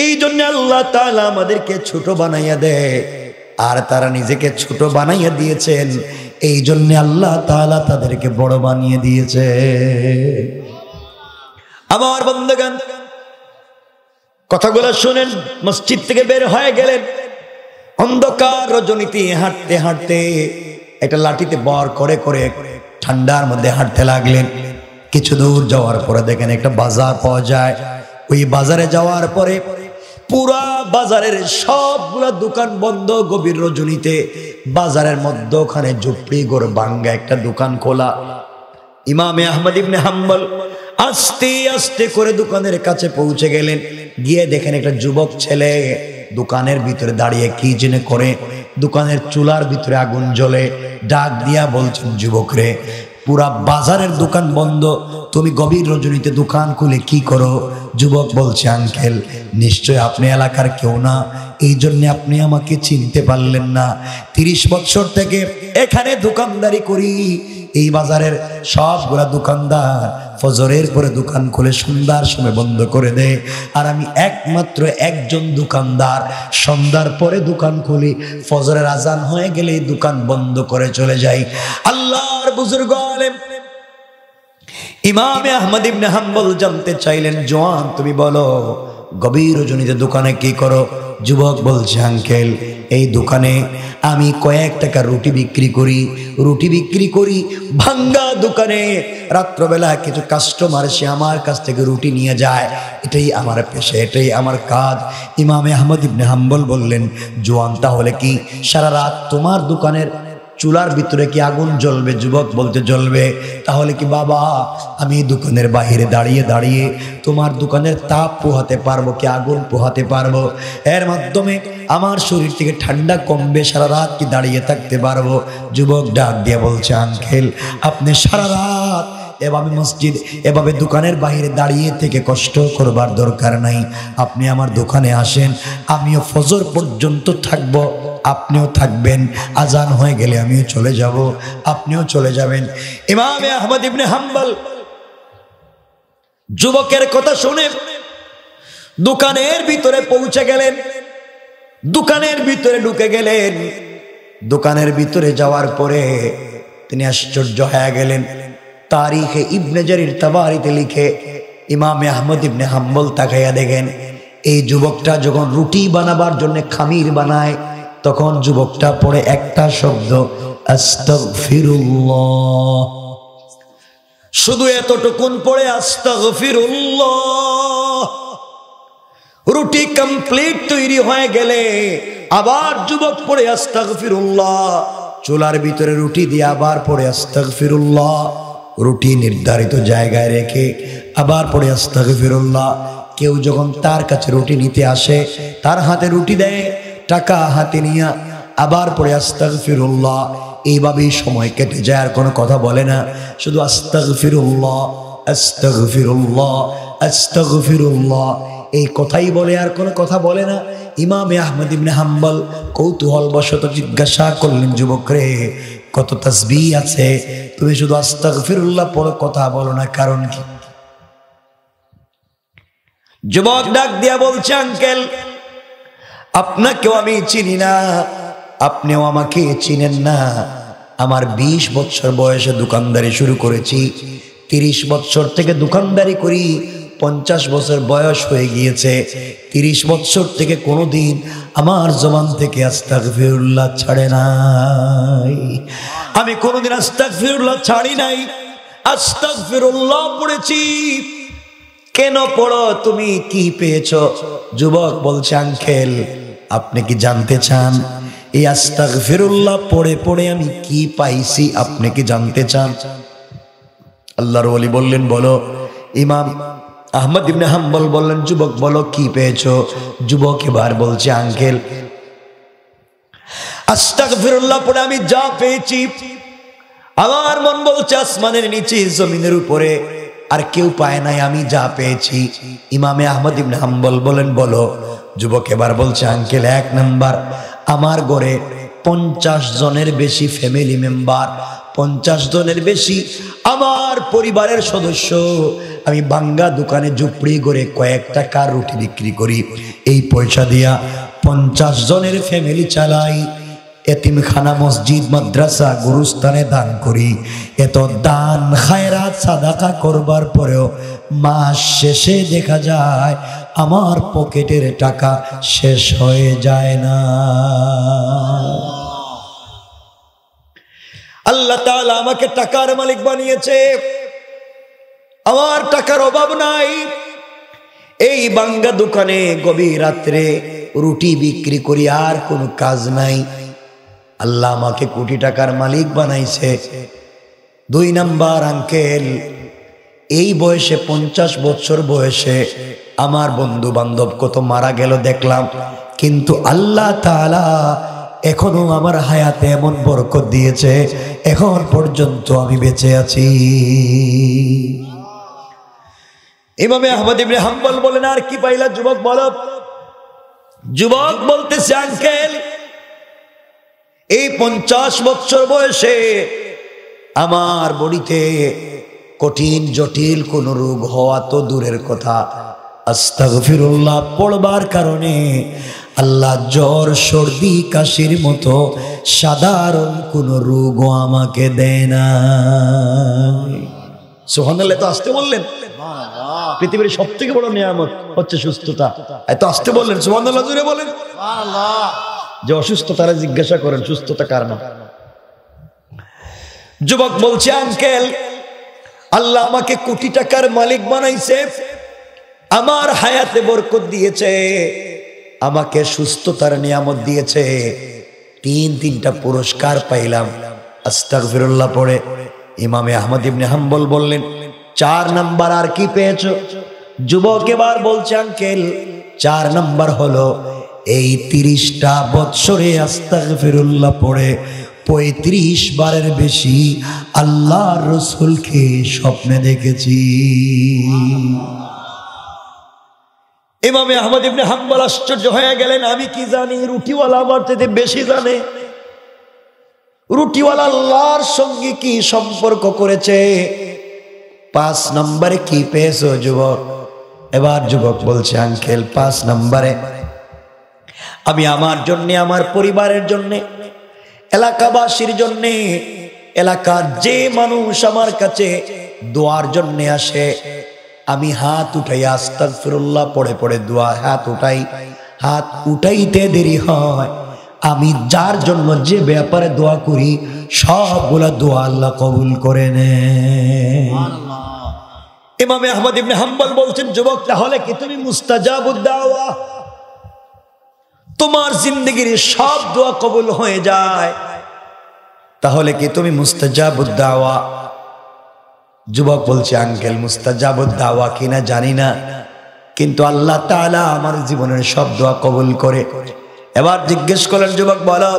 এই জন্য আল্লাহ তাআলা আমাদেরকে ছোট বানাইয়া দেয়, আর তারা নিজেকে ছোট বানাইয়া দিয়েছেন, এই জন্য আল্লাহ তাআলা তাদেরকে বড় বানিয়ে দিয়েছে। আমার বন্ধুগণ, কথাগুলো শুনেন। মসজিদ থেকে বের হয়ে গেলেন, অন্ধকার রজনীতে হাঁটতে হাঁটতে একটা লাঠিতে বর করে করে ঠান্ডার মধ্যে হাঁটতে লাগলেন। কিছু দূর যাওয়ার পরে দেখেন একটা বাজার পাওয়া যায়। ওই বাজারে যাওয়ার পরে পুরা বাজারের সবগুলা দোকান বন্ধ, গভীর রজনীতে বাজারের মধ্যে ওখানে ঝুপড়ি ঘর ভাঙ্গা একটা দোকান খোলা। ইমামে আহমদ ইবনে হাম্বল আস্তে আস্তে করে দোকানের কাছে পৌঁছে গেলেন। গিয়ে দেখেন একটা যুবক ছেলে দোকানের ভিতরে দাঁড়িয়ে কি যেন করে, দোকানের চুলার ভিতরে আগুন জ্বলে। ডাক দিয়া বলছেন, যুবক রে, পুরা বাজারের দোকান বন্ধ, তুমি গভীর রজনীতে দোকান খুলে কি করো? যুবক বলছে, আঙ্কেল নিশ্চয় আপনি এলাকার কেউ না, এই জন্য আপনি আমাকে চিনতে পারলেন না। 30 বছর থেকে এখানে দোকানদারি করি, এই বাজারের সবগুলা দোকানদার ফজরের পরে দোকান খুলে সন্ধ্যার সময় বন্ধ করে দেয়, আর আমি একমাত্র একজন দোকানদার সন্ধ্যার পরে দোকান খুলি, ফজরের আজান হয়ে গেলে দোকান বন্ধ করে চলে যাই। আল্লাহর বুজুর্গ আলেম ইমামে আহমদ ইবনে হাম্বল জানতে চাইলেন, জওয়ান তুমি বলো গভীর রজনীতে দোকানে কি করো? যুবক বলছে, আঙ্কেল এই দোকানে আমি কয়েক টাকা রুটি বিক্রি করি, রুটি বিক্রি করি ভাঙ্গা দোকানে। রাত্রবেলা কিছু কাস্টমার সে আমার কাছ থেকে রুটি নিয়ে যায়, এটাই আমার পেশা, এটাই আমার কাজ। ইমামে আহমদ ইবনে হাম্বল বললেন, জওয়ান তাহলে কি সারা রাত তোমার দোকানের চুলার ভিতরে কি আগুন জ্বলবে? যুবক বলতে জ্বলবে। তাহলে কি বাবা আমি দোকানের বাহিরে দাঁড়িয়ে দাঁড়িয়ে তোমার দোকানের তাপ পোহাতে পারবো কি আগুন পোহাতে পারবো? এর মাধ্যমে আমার শরীর থেকে ঠান্ডা কমবে, সারা রাত কি দাঁড়িয়ে থাকতে পারবো? যুবক ডাক দিয়ে বলছে, আঙ্কেল আপনি সারা রাত এভাবে মসজিদ এভাবে দোকানের বাইরে দাঁড়িয়ে থেকে কষ্ট করবার দরকার নাই। আপনি আমার দোকানে আসেন, আমিও ফজর পর্যন্ত থাকব, আপনিও থাকবেন, আজান হয়ে গেলে আমিও চলে যাব, আপনিও চলে যাবেন। ইমাম আহমদ ইবনে হাম্বল যুবকের কথা শুনে দোকানের ভিতরে পৌঁছে গেলেন, দোকানের ভিতরে ঢুকে গেলেন। দোকানের ভিতরে যাওয়ার পরে তিনি আশ্চর্য হয়ে গেলেন। তারিখে ইবনে জারির তাবারিতে লিখে ইমাম আহমদ ইবনে হাম্বল তাকাইয়া দেখেন এই যুবকটা যখন রুটি বানাবার জন্য খামির বানায় তখন যুবকটা পড়ে একটা শব্দ আস্তাগফিরুল্লাহ। শুধু এতটুকুন পড়ে আস্তাগফিরুল্লাহ। রুটি কমপ্লিট তৈরি হয়ে গেলে আবার যুবক পড়ে আস্তাগফিরুল্লাহ। চুলার ভিতরে রুটি দিয়ে আবার পড়ে আস্তাগফিরুল্লাহ। রুটি নির্ধারিত জায়গায় রেখে আবার পড়ে আস্তাগফিরুল্লাহ। কেউ যখন তার কাছে রুটি নিতে আসে তার হাতে রুটি দেয়, টাকা হাতে নিয়ে আবার পড়ে আস্তাগফিরুল্লাহ। এইভাবেই সময় কেটে যায়, আর কোনো কথা বলে না, শুধু আস্তাগফিরুল্লাহ আস্তাগফিরুল্লাহ আস্তাগফিরুল্লাহ এই কথাই বলে, আর কোনো কথা বলে না। ইমাম আহমদ ইবনে হাম্বল কৌতূহল বশত জিজ্ঞাসা করলেন, যুবক রে, কত তাসবিহ আছে, তুমি শুধু আস্তাগফিরুল্লাহ পড়ো, কথা বলো না, কারণ কি? যুবক ডাক দিয়া বলছে, আঙ্কেল আপনাকেও আমি চিনি না, আপনিও আমাকে চিনেন না। আমার 20 বছর বয়সে দোকানদারি শুরু করেছি, 30 বছর থেকে দোকানদারি করি, 50 বছর বয়স হয়ে গিয়েছে। 30 বছর থেকে কোনোদিন আমার জবান থেকে আস্তাগফিরুল্লাহ ছাড়ে নাই। আমি কোনোদিন আস্তাগফিরুল্লাহ ছাড়ি নাই, আস্তাগফিরুল্লাহ পড়েছি। কেন পড়ো, তুমি কি পেয়েছো? যুবক বলছে, আঙ্কেল আপনি কি জানতে চান এই আস্তাগফিরুল্লাহ পড়ে পড়ে আমি কি পাইছি? আপনি কি জানতে চান? আল্লাহর ওলি বললেন, বলো। ইমাম আহমদ ইবনে হাম্বল বললেন, যুবক বলো কি পেয়েছো? যুবক এবার বলছে, আঙ্কেল আস্তাগফিরুল্লাহ পড়ে আমি যা পেয়েছি, আমার মন বলছে আসমানের নিচে জমিনের উপরে আর কেউ পায় নাই আমি যা পেয়েছি। ইমামে আহমদ ইবনে হাম্বল বলেন, বলো। যুবক এবার বলছে, আঙ্কেল 1 নাম্বার, আমার ঘরে 50 জনের বেশি ফ্যামিলি মেম্বার, 50 জনের বেশি আমার পরিবারের সদস্য। আমি বাঙ্গা দোকানে ঝুপড়ি করে কয়েক টাকার রুটি বিক্রি করি, এই পয়সা দিয়া 50 জনের ফ্যামিলি চালাই। এতিমখানা, মসজিদ, মাদ্রাসা, গুরুস্থানে দান করি। এত দান খায়রাত সাদাকা করবার পরেও মাস শেষে দেখা যায় আমার পকেটের টাকা শেষ হয়ে যায় না। আল্লাহ তাআলা আমাকে টাকার মালিক বানিয়েছে, আমার টাকার অভাব নাই। এই বাঙ্গা দোকানে গভীর রাত্রে রুটি বিক্রি করি, আর কোনো কাজ নাই। আল্লাহ আমাকে কোটি টাকার মালিক বানাইছে। 2 নাম্বার, আঙ্কেল এই বয়সে 50 বছর বয়সে আমার বন্ধু বান্ধব কত মারা গেল দেখলাম, কিন্তু আল্লাহ তাআলা এখনো আমার হায়াতে এমন বরকত দিয়েছে, এখন পর্যন্ত আমি বেঁচে আছি। ইমামে আহমদ ইবনে হাম্বল বলেন, আর কি পাইলা যুবক বলো? যুবক বলতেছে, আঙ্কেল এই 50 বছর বয়সে আমার বডিতে কঠিন জটিল কোন রোগ হওয়া তো দূরের কথা, আস্তাগফিরুল্লাহ পড়বার কারণে আল্লাহ জ্বর সর্দি কাশির মতো সাধারণ কোন রোগও আমাকে দেয় না। সুবহানাল্লাহ। তো আসতে বললেন, পৃথিবীর সব থেকে বড় নিয়ামত হচ্ছে সুস্থতা, এত আসতে বললেন। সুবহানাল্লাহ জুড়ে বলেন। যে অসুস্থ তারা জিজ্ঞাসা করেন সুস্থতা কার না। যুবক বলছে, আঙ্কেল আল্লাহ আমাকে কোটি টাকার মালিক বানাইছে, আমার হায়াতে বরকত দিয়েছে, আমাকে সুস্থতার নিয়ামত দিয়েছে, 3টা পুরস্কার পাইলাম আস্তাগফিরুল্লাহ পড়ে। ইমামে আহমদ ইবনে হাম্বল বললেন, 4 নাম্বার, আর কি পেয়েছো? যুবক এবার বলছে, আঙ্কেল 4 নাম্বার হলো এই 30টা বৎসরে আস্তাগফিরুল্লাহ পড়ে 35 বারের বেশি আল্লাহর রাসূলকে স্বপ্নে দেখেছি। ইমামে আহমদ ইবনে হাম্বল আশ্চর্য হয়ে গেলেন, আমি কি জানি, রুটিওয়ালা আমার থেকে বেশি জানে। রুটিওয়ালা আল্লাহর সঙ্গে কি সম্পর্ক করেছে? 5 নম্বরে কি পেয়েছো যুবক? এবার যুবক বলছে, আঙ্কেল 5 নম্বরে আমি আমার জন্য, আমার পরিবারের জন্য, এলাকাবাসীর জন্য, এলাকার যে মানুষ আমার কাছে দোয়ার জন্য আসে, আমি হাত উঠাই আস্তাগফিরুল্লাহ পড়ে পড়ে দোয়া হাত উঠাই। হাত উঠাইতে দেরি হয়, আমি যার জন্য যে ব্যাপারে দোয়া করি সবগুলা দোয়া আল্লাহ কবুল করে নেন। ইমাম আহমদ ইবনে হাম্বল বলছেন, যুবক তাহলে কি তুমি মুস্তাজাবুদ দাওয়া, তোমার জিন্দেগির সব দোয়া কবুল হয়ে যায়? তাহলে কি তুমি মুস্তাজাবুদ দাওয়া? যুবক বলছে, আঙ্কেল মুস্তাজাবুদ দাওয়া কিনা জানি না, কিন্তু আল্লাহ তাআলা আমার জীবনের সব দোয়া কবুল করে। এবার জিজ্ঞেস করলেন, যুবক বলো,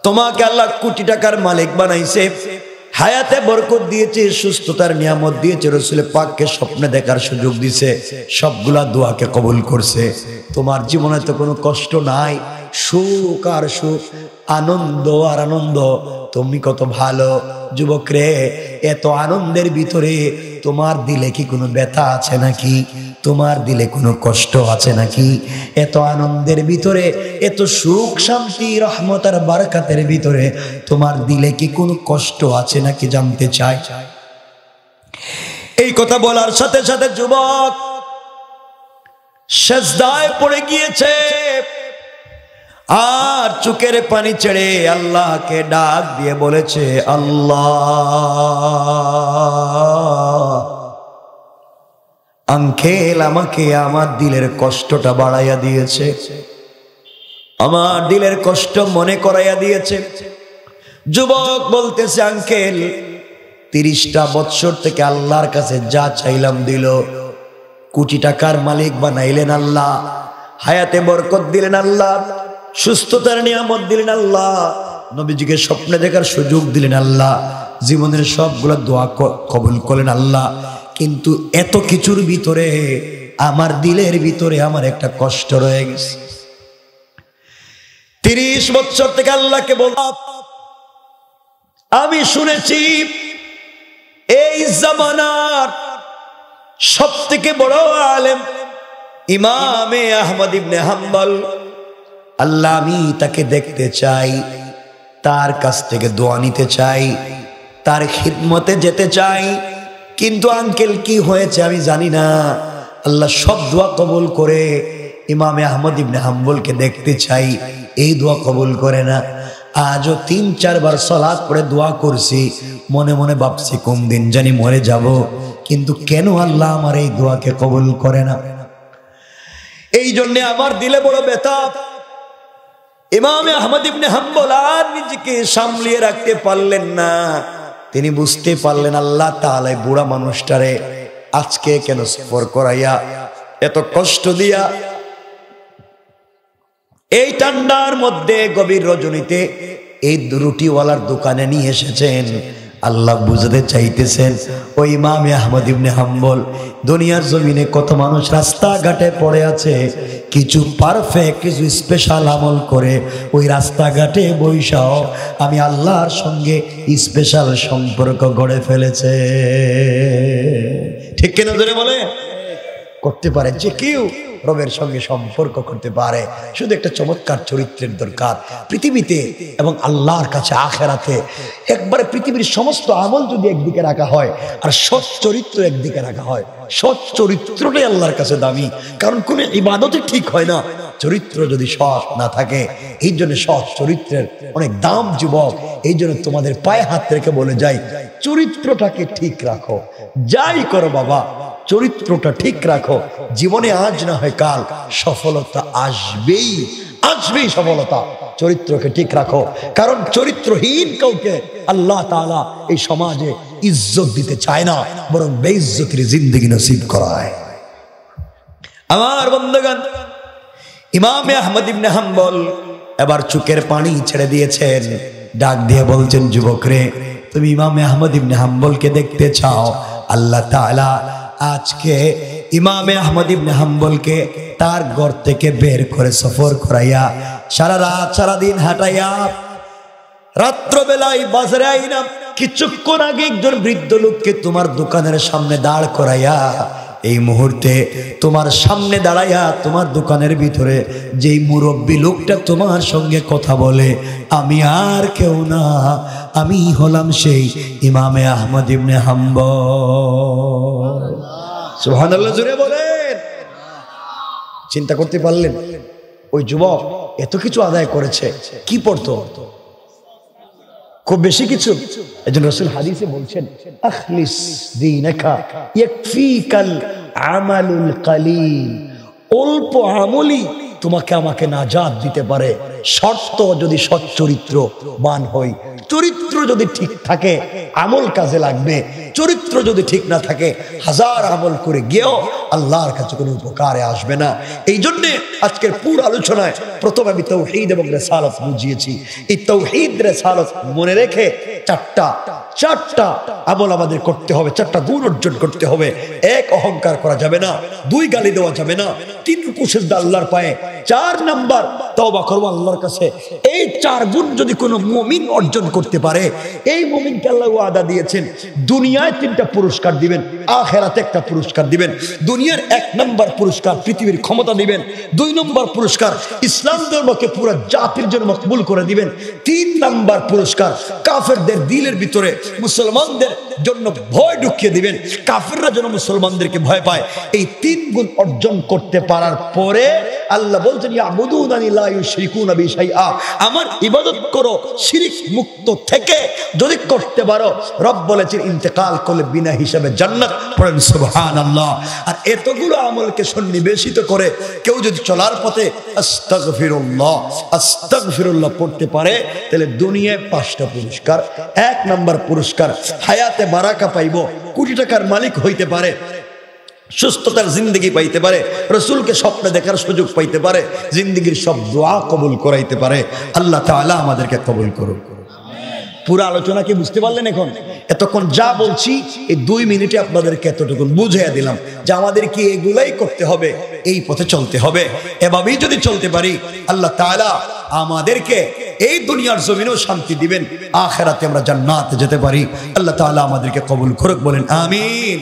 তোমাকে আল্লাহ কোটি টাকার মালিক বানাইছে, হায়াতে বরকত দিয়েছে, সুস্থতার নিয়ামত দিয়েছে, রাসূল পাককে স্বপ্নে দেখার সুযোগ দিয়েছে, সবগুলা দোয়াকে কবুল করছে, তোমার জীবনে তো কোনো কষ্ট নাই, সুখ আর সুখ, আনন্দ আর আনন্দ, তুমি কত ভালো। যুবক রে, এত আনন্দের ভিতরে তোমার দিলে কি কোনো ব্যথা আছে নাকি? তোমার দিলে কোনো কষ্ট আছে নাকি? এত আনন্দের ভিতরে, এত সুখ শান্তি রহমত আর বারাকাতের ভিতরে তোমার দিলে কি কোনো কষ্ট আছে নাকি জানতে চাই। এই কথা বলার সাথে সাথে যুবক সিজদায় পড়ে গিয়েছে আর চোখের পানি ছেড়ে আল্লাহকে ডাক দিয়ে বলেছে, আল্লাহ, আঙ্কেল আমাকে আমার দিলের কষ্টটা বাড়াইয়া দিয়েছে, আমার দিলের কষ্ট মনে করাইয়া দিয়েছে। যুবক বলতেছে, আঙ্কেল 30টা বছর থেকে আল্লাহর কাছে যা চাইলাম দিল, কোটি টাকার মালিক বানাইলেন আল্লাহ, হায়াতে বরকত দিলেন আল্লাহ, সুস্থতার নিয়ামত দিলেন আল্লাহ, নবীজিকে স্বপ্নে দেখার সুযোগ দিলেন আল্লাহ, জীবনের সবগুলো দোয়া কবুল করলেন আল্লাহ, কিন্তু এত কিছুর ভিতরে আমার দিলের ভিতরে আমার একটা কষ্ট রয়ে গেছে। 30 বছর থেকে আল্লাহকে বললাম, আমি শুনেছি এই জামানার সব থেকে বড় আলেম ইমামে আহমদ ইবনে হাম্বল, আল্লাহ আমি তাকে দেখতে চাই, তার কাছ থেকে দোয়া নিতে চাই, তার খিদমতে যেতে চাই, কিন্তু আঙ্কেল কি হয়েছে আমি জানি না, আল্লাহ সব দোয়া কবুল করে, ইমামে আহমদ ইবনে হাম্বলকে দেখতে চাই, এই দোয়া কবুল করে না। আজও 3-4 বার সালাত পড়ে দোয়া করছি, মনে মনে ভাবছি কোন দিন জানি মরে যাব, কিন্তু কেন আল্লাহ আমার এই দোয়াকে কবুল করে না? এই জন্য আমার দিলে বড় ব্যথা। ইমামে আহমদ ইবনে হাম্বল আর নিজেকে সামলিয়ে রাখতে পারলেন না, তিনি বুঝতে পারলেন আল্লাহ তাআলা বুড়া মানুষটারে আজকে কেন সফর করাইয়া এত কষ্ট দিয়া এই ঠান্ডার মধ্যে গভীর রজনীতে এই রুটিওয়ালার দোকানে নিয়ে এসেছেন। আল্লাহ বুঝাতে চাইতেছেন, ওই ইমামে আহমদ ইবনে হাম্বল, দুনিয়ার জমিনে কত মানুষ রাস্তাঘাটে পড়ে আছে, কিছু পারফেক্ট, কিছু স্পেশাল আমল করে ওই রাস্তাঘাটে বৈশাও আমি আল্লাহর সঙ্গে স্পেশাল সম্পর্ক গড়ে ফেলেছে। ঠিক কিনা ধরে বলে? করতে পারে যে কেউ রবের সঙ্গে সম্পর্ক করতে পারে, শুধু একটা চমৎকার চরিত্রের দরকার পৃথিবীতে এবং আল্লাহর কাছে আখেরাতে। একবারে পৃথিবীর সমস্ত আমল যদি একদিকে রাখা হয় আর সৎ চরিত্র একদিকে রাখা হয়, সৎ চরিত্রটাই আল্লাহর কাছে দামি, কারণ কোনো ইবাদতই ঠিক হয় না চরিত্র যদি সৎ না থাকে। এই জন্য সৎ চরিত্রের অনেক দাম যুবক। এই জন্য তোমাদের পায়ে হাত রেখে বলে যাই, চরিত্রটাকে ঠিক রাখো, যাই করো বাবা চরিত্রটা ঠিক রাখো, জীবনে আজ না হয় কাল সফলতা আসবেই, আসবেই সফলতা। চরিত্রকে ঠিক রাখো, কারণ চরিত্রহীন কাউকে আল্লাহ তাআলা এই সমাজে ইজ্জত দিতে চায় না, বরং বেইজ্জতির জিন্দেগি নসিব করায়। আমার বন্ধুগণ, ইমামে আহমদ ইবনে হাম্বল এবার চোখের পানি ছেড়ে দিয়েছেন। ডাক দিয়ে বলছেন, যুবক রে, তুমি ইমামে আহমদ ইবনে হাম্বলকে দেখতে চাও? আল্লাহ তাআলা আজকে ইমামে আহমদ ইবনে হাম্বলকে তার ঘর থেকে বের করে সফর করাইয়া সারা রাত সারা দিন হাঁটাইয়া রাত্রবেলায় বাজারে আইনা কিছুক্ষণ আগে একজন বৃদ্ধ লোককে তোমার দোকানের সামনে দাঁড় করাইয়া এই মুহূর্তে তোমার সামনে দাঁড়াইয়া তোমার দোকানের ভিতরে যেই মুরব্বী লোকটা তোমার সঙ্গে কথা বলে, আমি আর কেউ না, আমি হলাম সেই ইমামে আহমদ ইবনে হাম্বল। সুবহানাল্লাহ, জোরে বলেন। চিন্তা করতে পারলেন? ওই যুবক এত কিছু আদায় করেছে, কি পড়তো? খুব বেশি কিছু। একজন রাসূল হাদিসে বলছেন, আখলিস দীনাকা ইয়াকফিকাল আমালুল কালিল। অল্প আমলই তোমাকে আমাকে নাজাত দিতে পারে, শর্ত যদি সৎ চরিত্রবান হই। চরিত্র যদি ঠিক থাকে আমল কাজে লাগবে, চরিত্র যদি ঠিক না থাকে হাজার আমল করে গিয়েও আল্লাহর কাছে কোনো উপকারে আসবে না। এই জন্যে আজকের পুরো আলোচনায় প্রথম আমি তাওহীদ এবং রিসালাত বুঝিয়েছি। এই তাওহীদ রিসালাত মনে রেখে চারটা আমল আমাদের করতে হবে, চারটা গুণ অর্জন করতে হবে। এক, অহংকার করা যাবে না। দুই, গালি দেওয়া যাবে না। তিন, রুকু সিজদা আল্লাহর পায়ে। 4 নাম্বার, তওবা করব আল্লাহর কাছে। এই 4 গুণ যদি কোনো মুমিন অর্জন করতে পারে, এই মুমিনকে আল্লাহ ওয়াদা দিয়েছেন দুনিয়ায় 3টা পুরস্কার দিবেন, আখিরাতে 1টা পুরস্কার দিবেন। দুনিয়ার 1 নাম্বার পুরস্কার পৃথিবীর ক্ষমতা দিবেন। 2 নম্বর পুরস্কার ইসলাম ধর্মকে পুরো জাতির জন্য মকবুল করে দিবেন। 3 নাম্বার পুরস্কার কাফেরদের দিলের ভিতরে মুসলমানদের জন্য ভয় ঢুকিয়ে দিবেন, কাফেররা যেন মুসলমানদেরকে ভয় পায়। এই 3 গুণ অর্জন করতে পারার পরে আল্লাহ বলছেন, ইয়াবুদুনানি লা ইউশরিকুনা বি শাইআ, আমার ইবাদত করো শিরক মুক্ত থেকে। যদি করতে পারো, রব বলেছেন ইন্তেকাল করলে বিনা হিসাবে জান্নাত। পড়েন সুবহানাল্লাহ। আর এতগুলো আমলকে সন্নিবেশিত করে কেউ যদি চলার পথে আস্তাগফিরুল্লাহ আস্তাগফিরুল্লাহ পড়তে পারে, তাহলে দুনিয়ায় 5টা পুরস্কার। 1 নাম্বার পুরস্কার, হায়াতে বারাকা পাইব, কোটি টাকার মালিক হইতে পারে, সুস্থতার জিন্দগি পাইতে পারে, রসুলকে স্বপ্নে দেখার সুযোগ পাইতে পারে, জিন্দগির সব দোয়া কবুল করাইতে পারে। আল্লাহ তাআলা আমাদেরকে কবুল করুন। পুরো আলোচনা কি বুঝতে পারলেন? এখন এতক্ষণ যা বলছি এই 2 মিনিটে আপনাদেরকে এতটুকু বুঝিয়ে দিলাম যে আমাদেরকে এগুলাই করতে হবে, এই পথে চলতে হবে। এভাবেই যদি চলতে পারি, আল্লাহ তাআলা আমাদেরকে এই দুনিয়ার জমিনেও শান্তি দিবেন, আখিরাতে আমরা জান্নাতে যেতে পারি। আল্লাহ তাআলা আমাদেরকে কবুল করুক, বলেন আমিন।